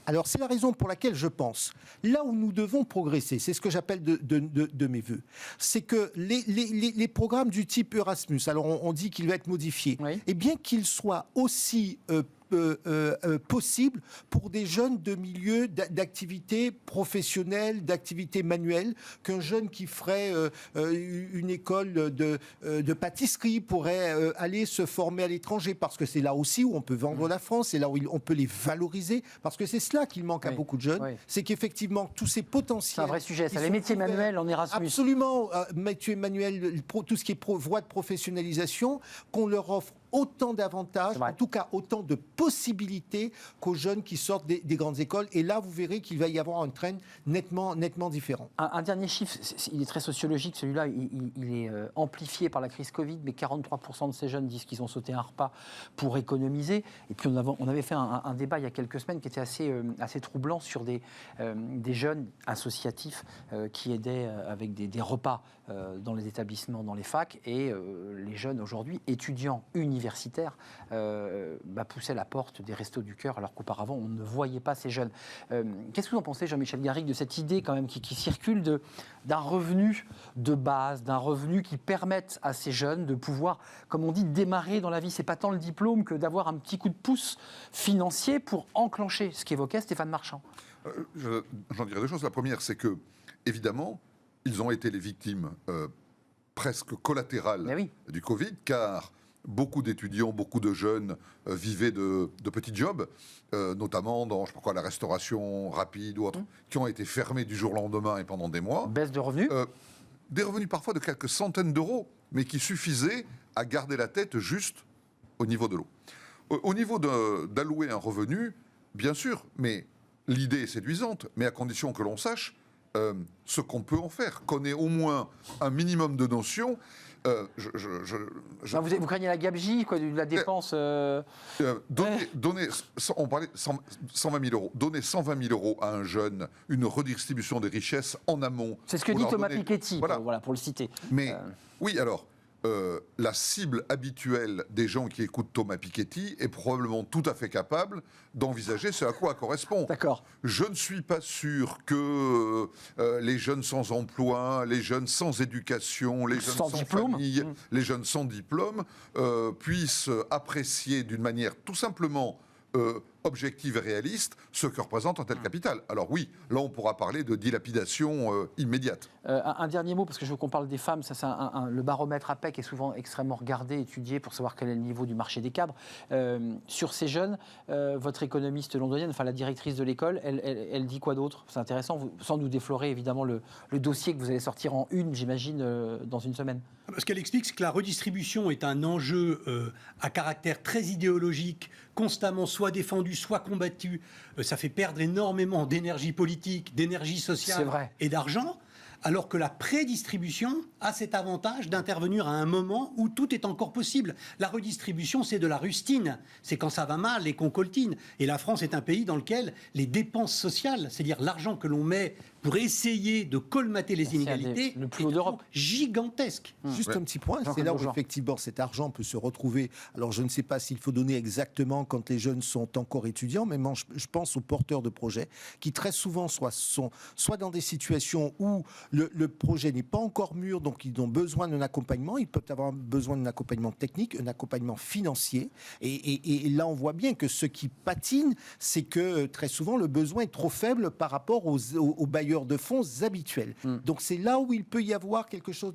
Alors, c'est la raison pour laquelle je pense, là où nous devons progresser, c'est ce que j'appelle de mes voeux, c'est que les programmes du type Erasmus, alors on dit qu'il va être modifié, et bien qu'il soit aussi possible pour des jeunes de milieux d'activités professionnelles, d'activités manuelles, qu'un jeune qui ferait une école de pâtisserie pourrait aller se former à l'étranger, parce que c'est là aussi où on peut vendre la France, c'est là où on peut les valoriser, parce que c'est cela qu'il manque à beaucoup de jeunes, c'est qu'effectivement tous ces potentiels... C'est un vrai sujet, ça, les métiers manuels en Erasmus. Absolument, métiers manuels, tout ce qui est voie de professionnalisation, qu'on leur offre autant d'avantages, en tout cas autant de possibilités qu'aux jeunes qui sortent des grandes écoles. Et là, vous verrez qu'il va y avoir un trend nettement différent. Un dernier chiffre, il est très sociologique, celui-là, il est amplifié par la crise Covid, mais 43% de ces jeunes disent qu'ils ont sauté un repas pour économiser. Et puis on avait fait un débat il y a quelques semaines qui était assez troublant sur des jeunes associatifs qui aidaient avec des repas dans les établissements, dans les facs, et les jeunes aujourd'hui, étudiants universitaires, poussaient la porte des Restos du Cœur, alors qu'auparavant on ne voyait pas ces jeunes. Qu'est-ce que vous en pensez, Jean-Michel Garrigue, de cette idée quand même qui circule d'un revenu de base, d'un revenu qui permette à ces jeunes de pouvoir, comme on dit, démarrer dans la vie? C'est pas tant le diplôme que d'avoir un petit coup de pouce financier pour enclencher, ce qu'évoquait Stéphane Marchand. J'en dirais deux choses. La première, c'est que, évidemment, ils ont été les victimes presque collatérales du Covid, car beaucoup d'étudiants, beaucoup de jeunes vivaient de petits jobs, notamment dans, je sais pas quoi, la restauration rapide ou autre, qui ont été fermés du jour au lendemain et pendant des mois. Baisse de revenus. Des revenus parfois de quelques centaines d'euros, mais qui suffisaient à garder la tête juste au niveau de l'eau. Au niveau d'allouer un revenu, bien sûr, mais l'idée est séduisante, mais à condition que l'on sache ce qu'on peut en faire, qu'on ait au moins un minimum de notions. Vous craignez la gabegie, quoi, de la dépense donner, on parlait 120 000 euros. Donner 120 000 euros à un jeune, une redistribution des richesses en amont. C'est ce que dit Thomas Piketty, voilà, pour le citer. Mais oui, alors, la cible habituelle des gens qui écoutent Thomas Piketty est probablement tout à fait capable d'envisager ce à quoi correspond. D'accord. Je ne suis pas sûr que les jeunes sans emploi, les jeunes sans éducation, les jeunes sans famille, les jeunes sans diplôme puissent apprécier d'une manière tout simplement objective et réaliste ce que représente un tel capital. Alors oui, là on pourra parler de dilapidation immédiate. Un dernier mot, parce que je veux qu'on parle des femmes. Ça, c'est le baromètre APEC est souvent extrêmement regardé, étudié pour savoir quel est le niveau du marché des cadres. Sur ces jeunes, votre économiste londonienne, enfin la directrice de l'école, elle dit quoi d'autre? C'est intéressant, sans nous déflorer évidemment le dossier que vous allez sortir en une, j'imagine, dans une semaine. Ce qu'elle explique, c'est que la redistribution est un enjeu à caractère très idéologique, constamment soit défendu, soit combattu. Ça fait perdre énormément d'énergie politique, d'énergie sociale et d'argent. Alors que la prédistribution a cet avantage d'intervenir à un moment où tout est encore possible. La redistribution, c'est de la rustine. C'est quand ça va mal et qu'on coltine. Et la France est un pays dans lequel les dépenses sociales, c'est-à-dire l'argent que l'on met pour essayer de colmater les inégalités, le plus haut d'Europe, gigantesque. Juste un petit point, c'est là où effectivement cet argent peut se retrouver. Alors je ne sais pas s'il faut donner exactement quand les jeunes sont encore étudiants, mais je pense aux porteurs de projets qui très souvent sont soit dans des situations où le projet n'est pas encore mûr, donc ils ont besoin d'un accompagnement, ils peuvent avoir besoin d'un accompagnement technique, un accompagnement financier. Et là on voit bien que ce qui patine, c'est que très souvent le besoin est trop faible par rapport aux bailleurs de fonds habituels. Donc c'est là où il peut y avoir quelque chose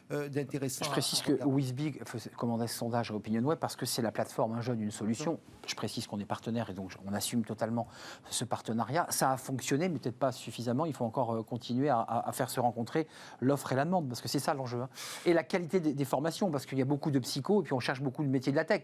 d'intéressant. Je précise que WISBIG commandait ce sondage à OpinionWay parce que c'est la plateforme Un jeune, une solution. Je précise qu'on est partenaire et donc on assume totalement ce partenariat. Ça a fonctionné, mais peut-être pas suffisamment. Il faut encore continuer à faire se rencontrer l'offre et la demande, parce que c'est ça l'enjeu. Et la qualité des formations, parce qu'il y a beaucoup de psychos et puis on cherche beaucoup de métiers de la tech.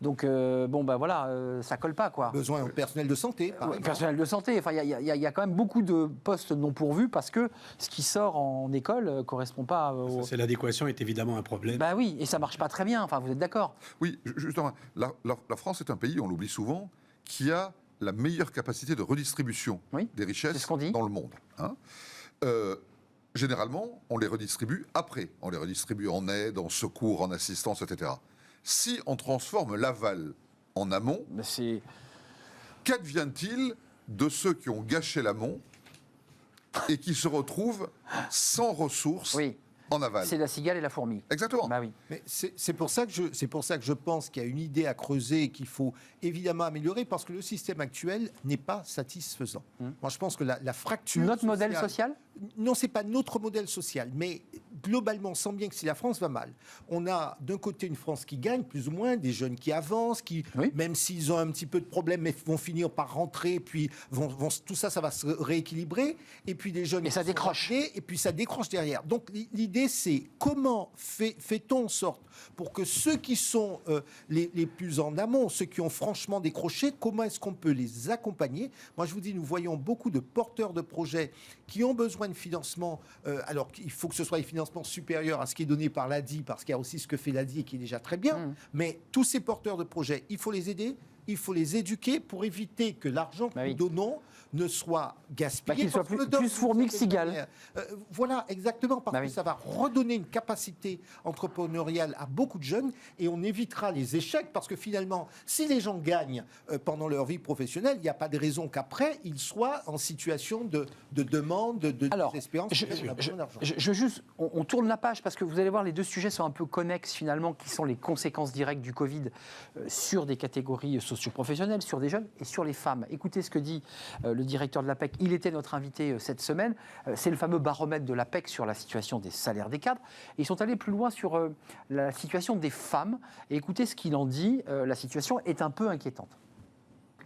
Donc ça colle pas, quoi. Besoin de personnel de santé. Personnel de santé. Enfin, il y a quand même beaucoup de postes non pourvus parce que ce qui sort en école correspond pas au... C'est l'adéquation est évidemment un problème. Bah oui, et ça marche pas très bien. Enfin, vous êtes d'accord? Oui, justement, la France est un pays, on l'oublie souvent, qui a la meilleure capacité de redistribution des richesses dans le monde. Généralement, on les redistribue après. On les redistribue en aide, en secours, en assistance, etc. Si on transforme l'aval en amont, qu'advient-il de ceux qui ont gâché l'amont et qui se retrouvent sans ressources en aval. C'est la cigale et la fourmi. Exactement. Bah oui. Mais c'est pour ça que je pense qu'il y a une idée à creuser et qu'il faut évidemment améliorer parce que le système actuel n'est pas satisfaisant. Moi, je pense que la fracture. Notre modèle social ? Non, c'est pas notre modèle social, mais globalement, on sent bien que si la France va mal, on a d'un côté une France qui gagne plus ou moins, des jeunes qui avancent, qui, même s'ils ont un petit peu de problèmes, mais vont finir par rentrer, puis tout ça, ça va se rééquilibrer, et puis des jeunes et ça décroche. Et puis ça décroche derrière. Donc l'idée, c'est comment fait-on en sorte pour que ceux qui sont les plus en amont, ceux qui ont franchement décroché, comment est-ce qu'on peut les accompagner ? Moi, je vous dis, nous voyons beaucoup de porteurs de projets qui ont besoin de financement. Alors, il faut que ce soit des financements supérieurs à ce qui est donné par l'ADI, parce qu'il y a aussi ce que fait l'ADI et qui est déjà très bien. Mais tous ces porteurs de projets, il faut les aider, il faut les éduquer pour éviter que l'argent que nous donnons ne soit gaspillé. Qu'il soit plus fourmi que cigale. Voilà, exactement, parce que ça va redonner une capacité entrepreneuriale à beaucoup de jeunes et on évitera les échecs, parce que finalement, si les gens gagnent pendant leur vie professionnelle, il n'y a pas de raison qu'après, ils soient en situation de demande, de désespérance. On tourne la page, parce que vous allez voir, les deux sujets sont un peu connexes finalement, qui sont les conséquences directes du Covid sur des catégories socio-professionnelles, sur des jeunes et sur les femmes. Écoutez ce que dit le directeur de l'APEC, il était notre invité cette semaine. C'est le fameux baromètre de l'APEC sur la situation des salaires des cadres. Et ils sont allés plus loin sur la situation des femmes. Et écoutez ce qu'il en dit, la situation est un peu inquiétante.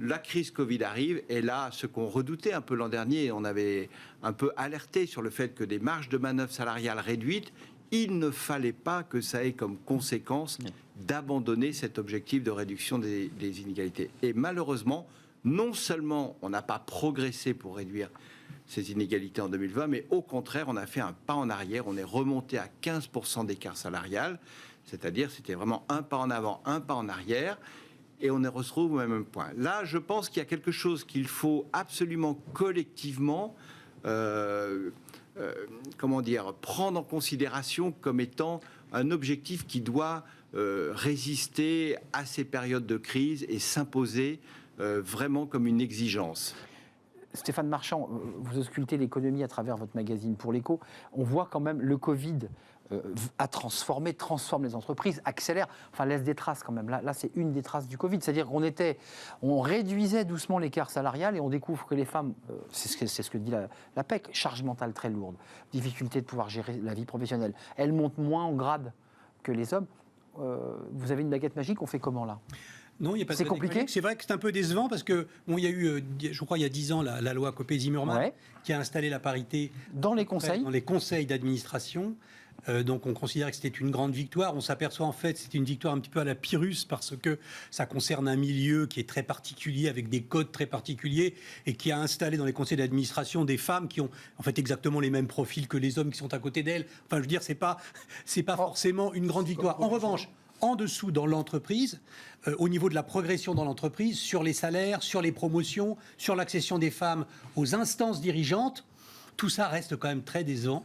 La crise Covid arrive, et là, ce qu'on redoutait un peu l'an dernier, on avait un peu alerté sur le fait que des marges de manœuvre salariales réduites, il ne fallait pas que ça ait comme conséquence d'abandonner cet objectif de réduction des inégalités. Et malheureusement, non seulement on n'a pas progressé pour réduire ces inégalités en 2020, mais au contraire, on a fait un pas en arrière. On est remonté à 15% d'écart salarial, c'est-à-dire c'était vraiment un pas en avant, un pas en arrière, et on se retrouve au même point. Là, je pense qu'il y a quelque chose qu'il faut absolument collectivement prendre en considération comme étant un objectif qui doit résister à ces périodes de crise et s'imposer vraiment comme une exigence. Stéphane Marchand, vous auscultez l'économie à travers votre magazine Pour l'Écho. On voit quand même le Covid transforme les entreprises, accélère, enfin laisse des traces quand même. Là c'est une des traces du Covid. C'est-à-dire on réduisait doucement l'écart salarial et on découvre que les femmes, c'est ce que dit la PEC, charge mentale très lourde, difficulté de pouvoir gérer la vie professionnelle. Elles montent moins en grade que les hommes. Vous avez une baguette magique, on fait comment là ? Non, il n'y a pas de c'est compliqué. C'est vrai que c'est un peu décevant parce que il y a eu, je crois, il y a 10 ans, la loi Copé-Zimmermann qui a installé la parité dans les conseils d'administration. Donc on considère que c'était une grande victoire. On s'aperçoit en fait que c'est une victoire un petit peu à la Pyrrhus parce que ça concerne un milieu qui est très particulier, avec des codes très particuliers, et qui a installé dans les conseils d'administration des femmes qui ont en fait exactement les mêmes profils que les hommes qui sont à côté d'elles. Enfin, je veux dire, c'est pas forcément une grande victoire. En revanche, en dessous dans l'entreprise, au niveau de la progression dans l'entreprise, sur les salaires, sur les promotions, sur l'accession des femmes aux instances dirigeantes, tout ça reste quand même très décevant.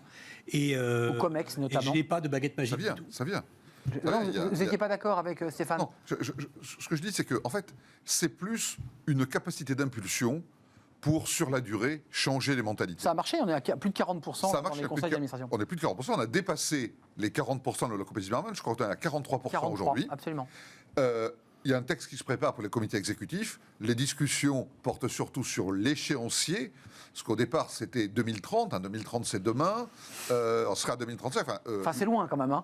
Au COMEX notamment. Et je n'ai pas de baguette magique. Ça vient. Vous n'étiez pas d'accord avec Stéphane ? Non, ce que je dis, c'est que en fait, c'est plus une capacité d'impulsion pour, sur la durée, changer les mentalités. Ça a marché, on est à plus de 40% dans les conseils d'administration. On est plus de 40%, on a dépassé les 40% de la Copé-Zimmermann, je crois qu'on est à 43% aujourd'hui. Absolument. Il y a un texte qui se prépare pour les comités exécutifs. Les discussions portent surtout sur l'échéancier, parce qu'au départ, c'était 2030. 2030, c'est demain. On sera à 2035. Enfin, c'est loin quand même. Hein.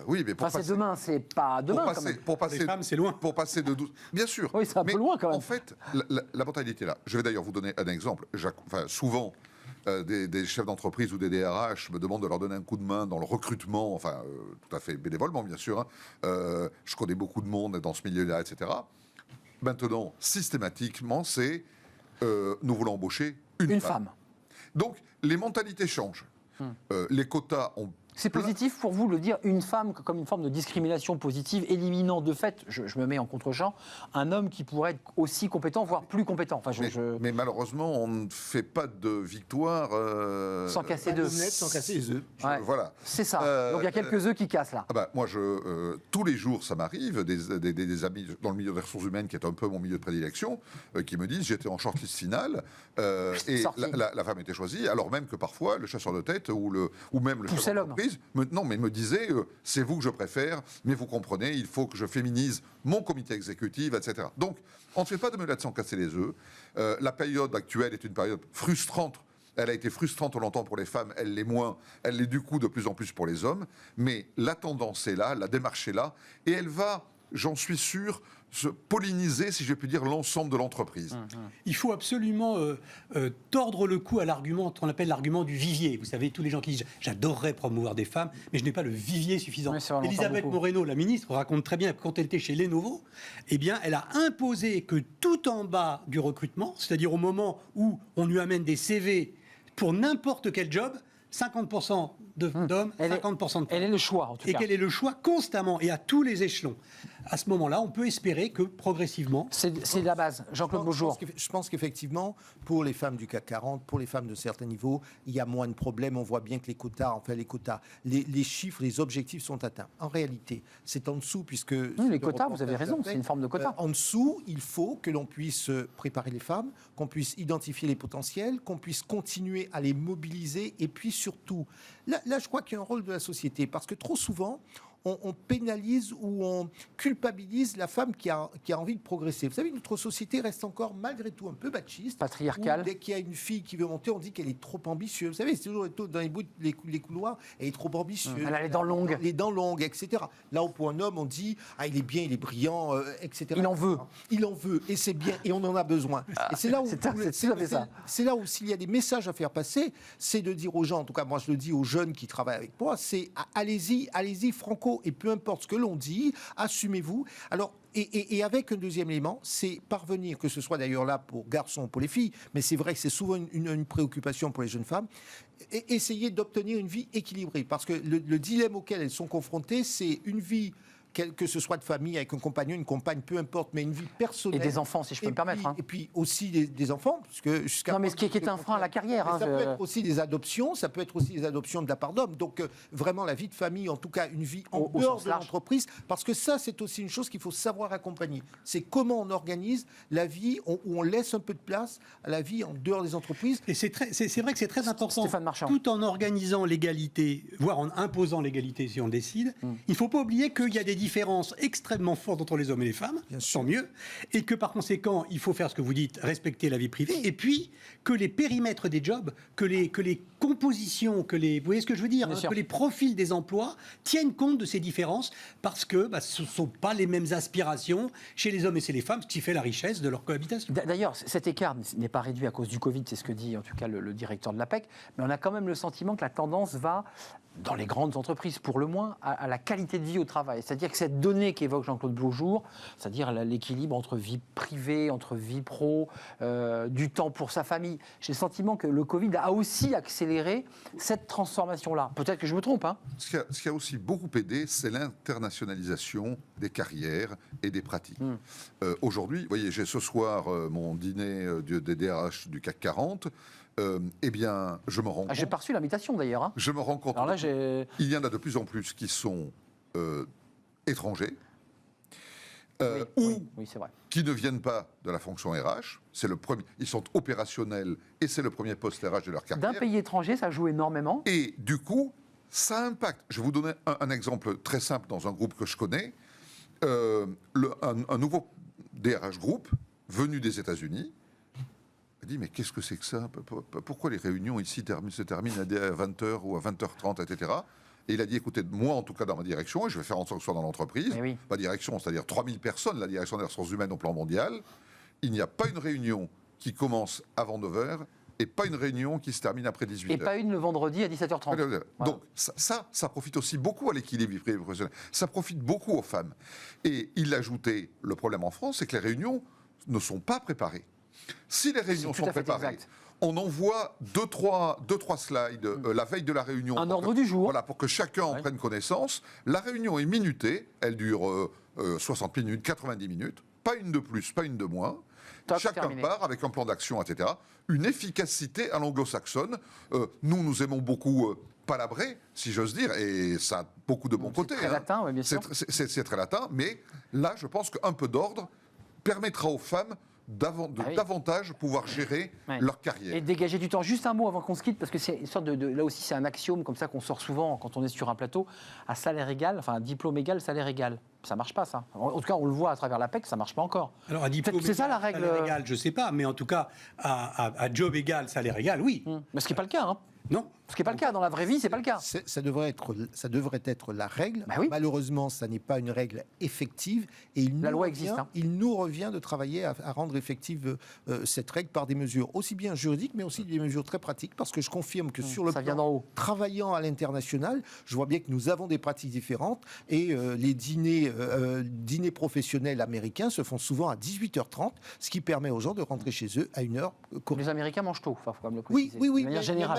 Oui, mais c'est demain, c'est pas demain. Pour passer, les femmes, c'est loin. Pour passer de 12. Bien sûr. Oui, c'est un peu loin quand même. En fait, la mentalité est là. Je vais d'ailleurs vous donner un exemple. Souvent, des chefs d'entreprise ou des DRH me demandent de leur donner un coup de main dans le recrutement, tout à fait bénévolement, bien sûr. Je connais beaucoup de monde dans ce milieu-là, etc. Maintenant, systématiquement, c'est nous voulons embaucher une femme. Donc, les mentalités changent. Les quotas ont... C'est positif pour vous de le dire, une femme comme une forme de discrimination positive, éliminant de fait, je me mets en contre-champ, un homme qui pourrait être aussi compétent, voire plus compétent. Mais malheureusement, on ne fait pas de victoire... sans casser d'œufs. Sans casser les œufs. Voilà. C'est ça. Donc il y a quelques œufs qui cassent là. Moi, tous les jours, ça m'arrive, des amis dans le milieu des ressources humaines, qui est un peu mon milieu de prédilection, qui me disent, j'étais en shortlist finale, et la femme était choisie, alors même que parfois, le chasseur de tête ou même le chef d'entreprise entreprise, me disait c'est vous que je préfère, mais vous comprenez, il faut que je féminise mon comité exécutif, etc. Donc, on ne fait pas de meulette sans casser les œufs. La période actuelle est une période frustrante. Elle a été frustrante longtemps pour les femmes, elle l'est moins, elle l'est du coup de plus en plus pour les hommes. Mais la tendance est là, la démarche est là, et elle va, j'en suis sûr, se polliniser, si je puis dire, l'ensemble de l'entreprise. Il faut absolument tordre le cou à l'argument qu'on appelle l'argument du vivier. Vous savez, tous les gens qui disent « j'adorerais promouvoir des femmes, mais je n'ai pas le vivier suffisant Oui, ça, on l'entend Elisabeth beaucoup. Moreno, la ministre, raconte très bien que quand elle était chez Lenovo, eh bien, elle a imposé que tout en bas du recrutement, c'est-à-dire au moment où on lui amène des CV pour n'importe quel job, 50% d'hommes, 50% de femmes. Elle est le choix, en tout Et cas. quel est le choix constamment et à tous les échelons. À ce moment-là, on peut espérer que progressivement, C'est la base. Jean-Claude Beaujour. Je pense qu'effectivement, pour les femmes du CAC 40, pour les femmes de certains niveaux, il y a moins de problèmes. On voit bien que les quotas, les chiffres, les objectifs sont atteints. En réalité, c'est en dessous, puisque... les quotas, vous avez raison, c'est une forme de quota. En dessous, il faut que l'on puisse préparer les femmes, qu'on puisse identifier les potentiels, qu'on puisse continuer à les mobiliser, et puis surtout, là je crois qu'il y a un rôle de la société, parce que trop souvent, on pénalise ou on culpabilise la femme qui a envie de progresser. Vous savez, notre société reste encore malgré tout un peu machiste. Patriarcale. Où dès qu'il y a une fille qui veut monter, on dit qu'elle est trop ambitieuse. Vous savez, c'est toujours dans les couloirs, elle est trop ambitieuse. Elle a les dents longues. Les dents longues, etc. Là où pour un homme, on dit il est bien, il est brillant, etc. Il en veut. Il en veut, et c'est bien, et on en a besoin. Et c'est là où c'est tout à fait ça. c'est là où s'il y a des messages à faire passer, c'est de dire aux gens, en tout cas moi je le dis aux jeunes qui travaillent avec moi, c'est allez-y franco, et peu importe ce que l'on dit, assumez-vous. Alors, et avec un deuxième élément, c'est parvenir, que ce soit d'ailleurs là pour garçons, pour les filles, mais c'est vrai que c'est souvent une préoccupation pour les jeunes femmes, et essayer d'obtenir une vie équilibrée. Parce que le dilemme auquel elles sont confrontées, c'est une vie, que ce soit de famille, avec un compagnon, une compagne, peu importe, mais une vie personnelle. Et des enfants, si je peux me permettre. Et puis aussi des enfants, puisque jusqu'à... Non, mais ce qui est un frein à la carrière. Ça peut être aussi des adoptions, ça peut être aussi des adoptions de la part d'hommes. Donc vraiment la vie de famille, en tout cas une vie en Au dehors sens de large. l'entreprise, parce que ça c'est aussi une chose qu'il faut savoir accompagner. C'est comment on organise la vie, où on laisse un peu de place à la vie en dehors des entreprises. et c'est vrai que c'est très important, Stéphane Marchand. tout en organisant l'égalité, voire en imposant l'égalité si on décide, il ne faut pas oublier qu'il y a des différences extrêmement fortes entre les hommes et les femmes, Bien sûr. tant mieux, et que par conséquent, il faut faire ce que vous dites, respecter la vie privée, et puis que les périmètres des jobs, que les compositions, vous voyez ce que je veux dire, Bien sûr. que les profils des emplois tiennent compte de ces différences, parce que ce ne sont pas les mêmes aspirations chez les hommes et chez les femmes, ce qui fait la richesse de leur cohabitation. D'ailleurs, cet écart n'est pas réduit à cause du Covid, c'est ce que dit en tout cas le directeur de l'APEC, mais on a quand même le sentiment que la tendance va, dans les grandes entreprises pour le moins, à la qualité de vie au travail. C'est-à-dire que cette donnée qu'évoque Jean-Claude Beaujour, c'est-à-dire l'équilibre entre vie privée, entre vie pro, du temps pour sa famille, j'ai le sentiment que le Covid a aussi accéléré cette transformation-là. Peut-être que je me trompe, hein. Ce qui a aussi beaucoup aidé, c'est l'internationalisation des carrières et des pratiques. Aujourd'hui, vous voyez, j'ai ce soir mon dîner des DRH du CAC 40. Eh bien, je me rends compte... J'ai pas reçu l'invitation d'ailleurs, hein. Je me rends compte... Alors là, j'ai... Il y en a de plus en plus qui sont étrangers ou oui, c'est vrai. qui ne viennent pas de la fonction RH. C'est le premier. Ils sont opérationnels et c'est le premier poste RH de leur carrière. D'un pays étranger, ça joue énormément. Et du coup, ça impacte. Je vais vous donner un exemple très simple dans un groupe que je connais. Un nouveau DRH groupe venu des États-Unis a dit, mais qu'est-ce que c'est que ça? Pourquoi les réunions ici se terminent à 20h ou à 20h30, etc. Et il a dit, écoutez, moi en tout cas dans ma direction, et je vais faire en sorte que ce soit dans l'entreprise, Eh oui. ma direction, c'est-à-dire 3000 personnes, la direction des ressources humaines au plan mondial, il n'y a pas une réunion qui commence avant 9h et pas une réunion qui se termine après 18h. Et pas une le vendredi à 17h30. Voilà. Voilà. Donc ça profite aussi beaucoup à l'équilibre vie privée et professionnelle. Ça profite beaucoup aux femmes. Et il a ajouté, le problème en France, c'est que les réunions ne sont pas préparées. Si les réunions C'est tout sont à fait préparées, exact. on envoie deux, trois slides la veille de la réunion. Un ordre du jour. Voilà, pour que chacun en prenne connaissance. La réunion est minutée, elle dure 60 minutes, 90 minutes, pas une de plus, pas une de moins. Toc, Chacun terminé. part avec un plan d'action, etc. Une efficacité à l'anglo-saxonne. Nous aimons beaucoup palabrer, si j'ose dire, et ça a beaucoup de bons côtés. Très latin, oui, bien sûr. C'est très latin, mais là, je pense qu'un peu d'ordre permettra aux femmes davantage pouvoir gérer leur carrière. Et dégager du temps. Juste un mot avant qu'on se quitte, parce que c'est une sorte là aussi, c'est un axiome comme ça qu'on sort souvent quand on est sur un plateau. À salaire égal, enfin, diplôme égal, salaire égal. Ça marche pas, ça. En tout cas, on le voit à travers l'APEC, ça marche pas encore. Alors, à diplôme c'est ça la règle. Salaire égal, je sais pas, mais en tout cas, à job égal, salaire égal, oui. Mais ce qui n'est pas le cas, hein. Non. Ce qui n'est pas le cas. Dans la vraie vie, c'est pas le cas. Ça devrait être la règle. Bah oui. Malheureusement, ça n'est pas une règle effective. Et La loi existe. Il nous revient de travailler à rendre effective cette règle par des mesures aussi bien juridiques, mais aussi des mesures très pratiques. Parce que je confirme que sur le ça vient plan d'en haut. travaillant à l'international, je vois bien que nous avons des pratiques différentes. Et les dîners professionnels américains se font souvent à 18h30, ce qui permet aux gens de rentrer chez eux à une heure correcte. Les Américains mangent tôt, faut quand même le Oui, préciser. oui, De manière mais générale.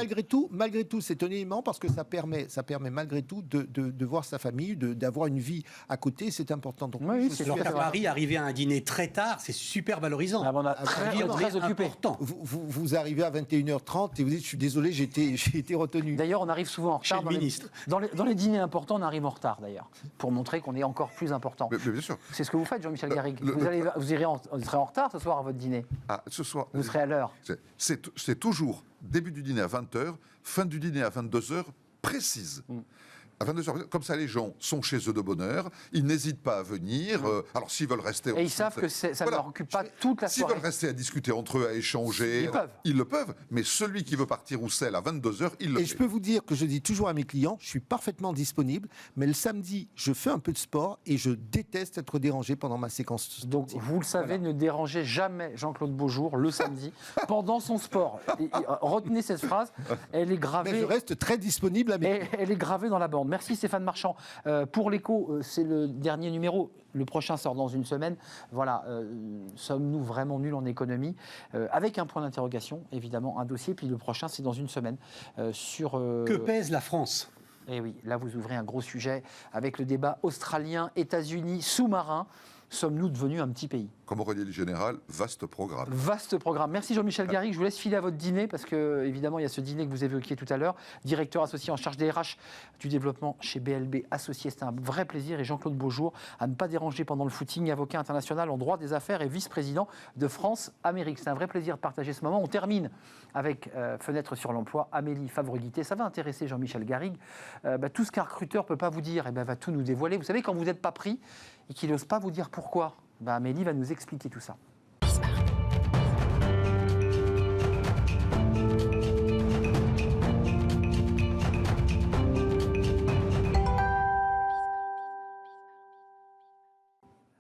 malgré tout, c'est un élément parce que ça permet malgré tout de voir sa famille, d'avoir une vie à côté, c'est important. Donc, Oui, je c'est suis Alors sûr. qu'à assez- Paris, arriver à un dîner très tard, c'est super valorisant. Ah, on a Un très, dîner très occupé. important. Vous arrivez à 21h30 et vous dites je suis désolé, j'ai été retenu. D'ailleurs, on arrive souvent en Chez retard. le ministre. Dans les dîners importants, on arrive en retard, d'ailleurs, pour montrer qu'on est encore plus important. Mais bien sûr. C'est ce que vous faites, Jean-Michel Garrigue. vous Serez en retard ce soir à votre dîner. Ce soir, Vous serez à l'heure. c'est toujours début du dîner à 20h, fin du dîner à 22h, précise. À 22h, comme ça, les gens sont chez eux de bonne heure, ils n'hésitent pas à venir. Alors, s'ils veulent rester... Et ils savent que ça ne leur occupe pas toute la S'ils soirée. veulent rester à discuter entre eux, à échanger, ils le peuvent. Mais celui qui veut partir ou celle à 22h, il le Et fait. je peux vous dire que je dis toujours à mes clients, je suis parfaitement disponible, mais le samedi, je fais un peu de sport et je déteste être dérangé pendant ma séquence. Donc, vous le savez, ne dérangez jamais Jean-Claude Beaujour le samedi pendant son sport. Retenez cette phrase, elle est Mais gravée. je reste très disponible à mes Et elle est gravée dans la bande. Merci Stéphane Marchand. Pour l'écho, c'est le dernier numéro. Le prochain sort dans une semaine. Voilà, sommes-nous vraiment nuls en économie avec un point d'interrogation, évidemment, un dossier. Puis le prochain, c'est dans une semaine. Sur Que pèse la France ? Eh oui, là, vous ouvrez un gros sujet avec le débat australien, États-Unis, sous-marin. Sommes-nous devenus un petit pays? Comme aurait dit le général, vaste programme. Vaste programme. Merci Jean-Michel Garrigue. Je vous laisse filer à votre dîner parce que, évidemment, il y a ce dîner que vous évoquiez tout à l'heure. Directeur associé en charge des RH du développement chez BLB Associés. C'était un vrai plaisir. Et Jean-Claude Beaujour, à ne pas déranger pendant le footing, avocat international en droit des affaires et vice-président de France-Amérique. C'est un vrai plaisir de partager ce moment. On termine avec Fenêtre sur l'emploi. Amélie Favre-Guittet. Ça va intéresser Jean-Michel Garrigue. Tout ce qu'un recruteur ne peut pas vous dire, va tout nous dévoiler. Vous savez, quand vous n'êtes pas pris et qu'il n'ose pas vous dire pourquoi, Amélie va nous expliquer tout ça.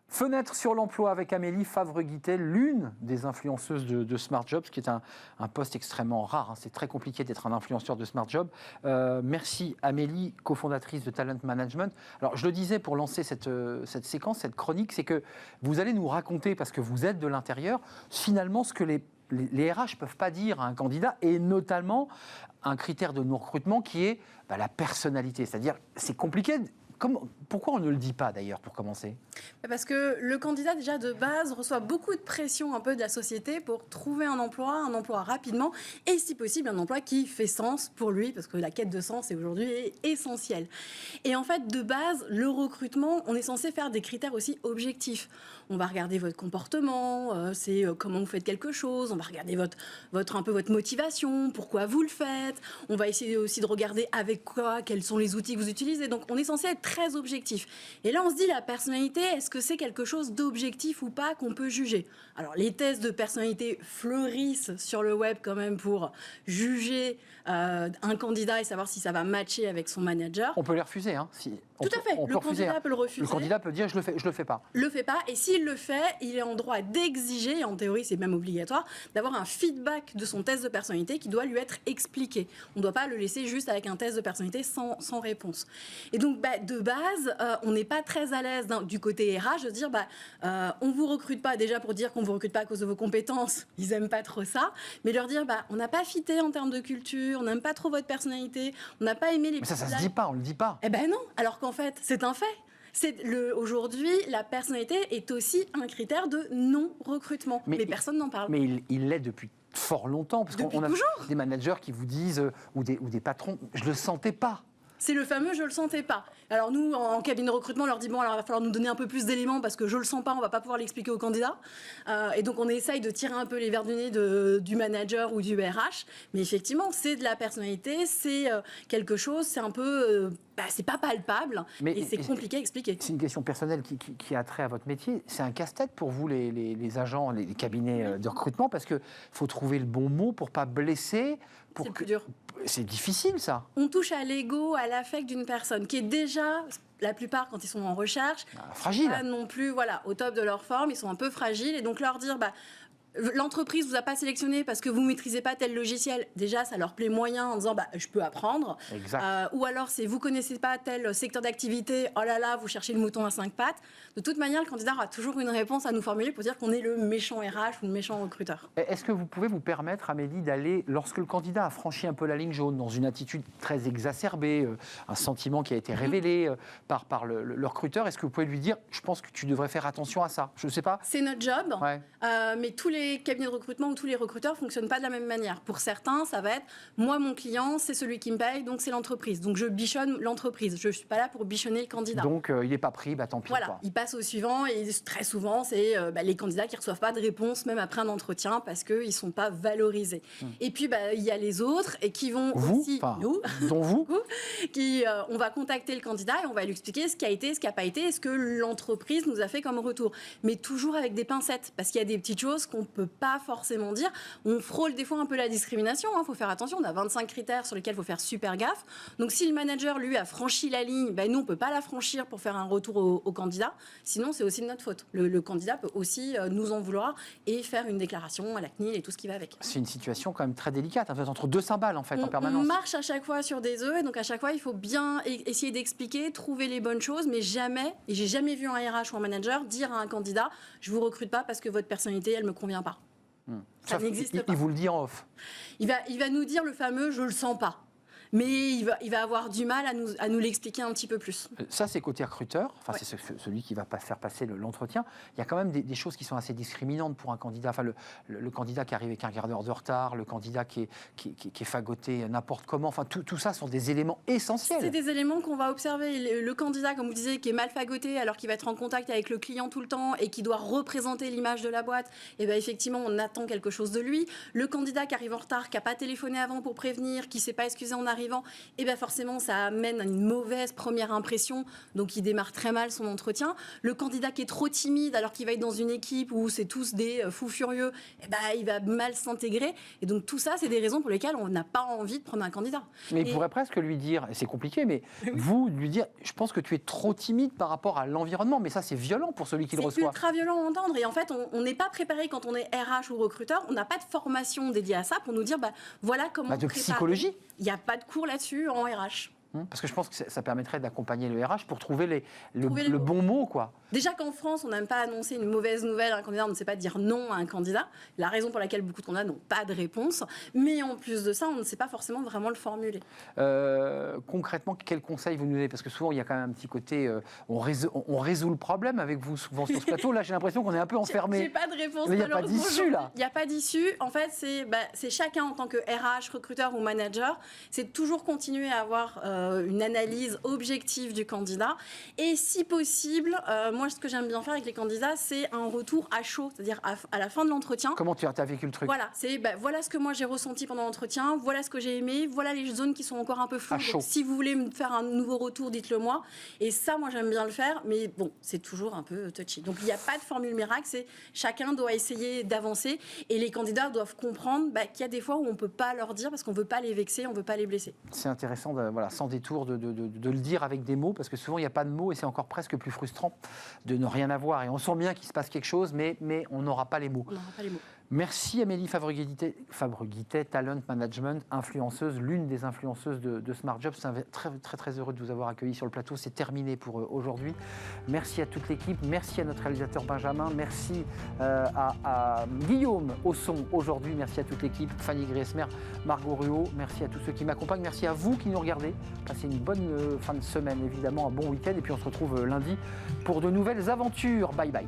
Fenêtre sur l'emploi avec Amélie Favre-Guittet, l'une des influenceuses de Smart Jobs, qui est un poste extrêmement rare. C'est très compliqué d'être un influenceur de Smart Job. Merci Amélie, cofondatrice de Talent Management. Alors je le disais pour lancer cette séquence, cette chronique, c'est que vous allez nous raconter, parce que vous êtes de l'intérieur, finalement ce que les RH ne peuvent pas dire à un candidat, et notamment un critère de non-recrutement qui est la personnalité. C'est-à-dire, c'est compliqué. Pourquoi on ne le dit pas d'ailleurs pour commencer? Parce que le candidat déjà de base reçoit beaucoup de pression un peu de la société pour trouver un emploi rapidement et si possible un emploi qui fait sens pour lui parce que la quête de sens est aujourd'hui essentielle. Et en fait de base le recrutement on est censé faire des critères aussi objectifs. On va regarder votre comportement, comment vous faites quelque chose, on va regarder un peu votre motivation, pourquoi vous le faites, on va essayer aussi de regarder avec quoi, quels sont les outils que vous utilisez. Donc on est censé être très objectif. Et là on se dit la personnalité, est-ce que c'est quelque chose d'objectif ou pas qu'on peut juger? Alors les tests de personnalité fleurissent sur le web quand même pour juger un candidat et savoir si ça va matcher avec son manager. On peut les refuser. Tout à fait. Le candidat peut le refuser. Le candidat peut dire je le fais pas. Le fait pas. Et s'il le fait, il est en droit d'exiger, et en théorie c'est même obligatoire, d'avoir un feedback de son test de personnalité qui doit lui être expliqué. On ne doit pas le laisser juste avec un test de personnalité sans réponse. Et donc de base, on n'est pas très à l'aise du côté RH de dire on vous recrute pas déjà pour dire qu'on vous recrute pas à cause de vos compétences. Ils aiment pas trop ça. Mais leur dire on n'a pas fité en termes de culture, on n'aime pas trop votre personnalité, on n'a pas aimé les... Mais ça se dit pas, on le dit pas. Eh ben non, alors qu'en fait, c'est un fait. Aujourd'hui, la personnalité est aussi un critère de non-recrutement. Mais personne n'en parle. Mais il l'est depuis fort longtemps. Parce qu'on a des managers qui vous disent, ou des patrons, je le sentais pas. c'est le fameux « je le sentais pas ». Alors nous, en cabinet de recrutement, on leur dit bon, alors il va falloir nous donner un peu plus d'éléments parce que je le sens pas, on va pas pouvoir l'expliquer au candidat. Et donc on essaye de tirer un peu les verres du nez du manager ou du RH. Mais effectivement, c'est de la personnalité, c'est quelque chose, c'est un peu, c'est pas palpable et c'est compliqué à expliquer. C'est une question personnelle qui a trait à votre métier. C'est un casse-tête pour vous, les agents, les cabinets de recrutement, parce qu'il faut trouver le bon mot pour pas blesser. C'est le plus dur. C'est difficile, ça. On touche à l'ego, à l'affect d'une personne qui est déjà, la plupart, quand ils sont en recherche, fragile. Pas non plus au top de leur forme, ils sont un peu fragiles. Et donc leur dire, l'entreprise vous a pas sélectionné parce que vous maîtrisez pas tel logiciel. Déjà, ça leur plaît moyen en disant je peux apprendre. Exact. Ou alors c'est vous connaissez pas tel secteur d'activité. Oh là là, vous cherchez le mouton à 5 pattes. De toute manière, le candidat aura toujours une réponse à nous formuler pour dire qu'on est le méchant RH ou le méchant recruteur. Est-ce que vous pouvez vous permettre, Amélie, d'aller, lorsque le candidat a franchi un peu la ligne jaune, dans une attitude très exacerbée, un sentiment qui a été révélé par le recruteur, est-ce que vous pouvez lui dire, je pense que tu devrais faire attention à ça? Je ne sais pas. C'est notre job, Ouais. mais tous les cabinets de recrutement ou tous les recruteurs ne fonctionnent pas de la même manière. Pour certains, ça va être, moi, mon client, c'est celui qui me paye, donc c'est l'entreprise. Donc je bichonne l'entreprise. Je ne suis pas là pour bichonner le candidat. Donc il n'est pas pris, tant pis. Voilà, Quoi. il passe au suivant et très souvent, c'est les candidats qui ne reçoivent pas de réponse, même après un entretien, parce qu'ils ne sont pas valorisés. Et puis, il y a les autres et qui vont aussi, nous, dont vous, on va contacter le candidat et on va lui expliquer ce qui a été, ce qui n'a pas été, et ce que l'entreprise nous a fait comme retour. Mais toujours avec des pincettes, parce qu'il y a des petites choses qu'on ne peut pas forcément dire. On frôle des fois un peu la discrimination, faut faire attention, on a 25 critères sur lesquels il faut faire super gaffe. Donc si le manager, lui, a franchi la ligne, nous, on ne peut pas la franchir pour faire un retour au candidat, sinon c'est aussi de notre faute. Le candidat peut aussi nous en vouloir et faire une déclaration à la CNIL et tout ce qui va avec. c'est une situation quand même très délicate, vous êtes entre deux cymbales en fait, en permanence. On marche à chaque fois sur des œufs, et donc à chaque fois, il faut bien essayer d'expliquer, trouver les bonnes choses, mais jamais, et j'ai jamais vu un RH ou un manager dire à un candidat, je vous recrute pas parce que votre personnalité, elle me convient pas. Ça n'existe pas. Il vous le dit en off. Il va nous dire le fameux « je le sens pas ». Mais il va avoir du mal à nous l'expliquer un petit peu plus. Ça, c'est côté recruteur, c'est celui qui va faire passer l'entretien. Il y a quand même des choses qui sont assez discriminantes pour un candidat. Le candidat qui arrive avec un quart d'heure de retard, le candidat qui est fagoté n'importe comment. Tout ça sont des éléments essentiels. C'est des éléments qu'on va observer. Le candidat, comme vous disiez, qui est mal fagoté alors qu'il va être en contact avec le client tout le temps et qui doit représenter l'image de la boîte, effectivement, on attend quelque chose de lui. Le candidat qui arrive en retard, qui n'a pas téléphoné avant pour prévenir, qui ne s'est pas excusé en arrivant, forcément, ça amène à une mauvaise première impression. Donc, il démarre très mal son entretien. Le candidat qui est trop timide alors qu'il va être dans une équipe où c'est tous des fous furieux, il va mal s'intégrer. Et donc, tout ça, c'est des raisons pour lesquelles on n'a pas envie de prendre un candidat. Mais il pourrait presque lui dire, et c'est compliqué, mais vous lui dire, je pense que tu es trop timide par rapport à l'environnement. Mais ça, c'est violent pour celui qui le reçoit. C'est ultra violent à entendre. Et en fait, on n'est pas préparé quand on est RH ou recruteur. On n'a pas de formation dédiée à ça pour nous dire, voilà comment de psychologie. Il n'y a pas de cours là-dessus en RH. Parce que je pense que ça permettrait d'accompagner le RH pour trouver le bon mot, quoi. Déjà qu'en France, on n'aime pas annoncer une mauvaise nouvelle à un candidat, on ne sait pas dire non à un candidat. La raison pour laquelle beaucoup de candidats n'ont pas de réponse. Mais en plus de ça, on ne sait pas forcément vraiment le formuler. Concrètement, quel conseil vous nous donnez? Parce que souvent, il y a quand même un petit côté, on résout le problème avec vous souvent sur ce plateau. Là, j'ai l'impression qu'on est un peu enfermé. J'ai pas de réponse. Mais il n'y a pas d'issue, là. Il n'y a pas d'issue. En fait, c'est chacun en tant que RH, recruteur ou manager, c'est toujours continuer à avoir une analyse objective du candidat. Et si possible, moi, ce que j'aime bien faire avec les candidats, c'est un retour à chaud, c'est-à-dire à la fin de l'entretien. Comment tu as vécu le truc? Voilà, voilà ce que moi j'ai ressenti pendant l'entretien, voilà ce que j'ai aimé, voilà les zones qui sont encore un peu floues. Donc, si vous voulez me faire un nouveau retour, dites-le moi. Et ça, moi, j'aime bien le faire, mais bon, c'est toujours un peu touchy. Donc, il n'y a pas de formule miracle, chacun doit essayer d'avancer et les candidats doivent comprendre qu'il y a des fois où on ne peut pas leur dire parce qu'on ne veut pas les vexer, on ne veut pas les blesser. C'est intéressant, sans détour, de le dire avec des mots, parce que souvent, il n'y a pas de mots et c'est encore presque plus frustrant de ne rien avoir. Et on sent bien qu'il se passe quelque chose, mais on n'aura pas les mots. On n'aura pas les mots. Merci Amélie Fabre-Guittet, Talent Management, influenceuse, l'une des influenceuses de Smart Job. C'est très, très, très heureux de vous avoir accueilli sur le plateau. C'est terminé pour aujourd'hui. Merci à toute l'équipe. Merci à notre réalisateur Benjamin. Merci à Guillaume au son aujourd'hui. Merci à toute l'équipe. Fanny Griesmer, Margot Ruot. Merci à tous ceux qui m'accompagnent. Merci à vous qui nous regardez. Passez une bonne fin de semaine, évidemment, un bon week-end. Et puis on se retrouve lundi pour de nouvelles aventures. Bye bye.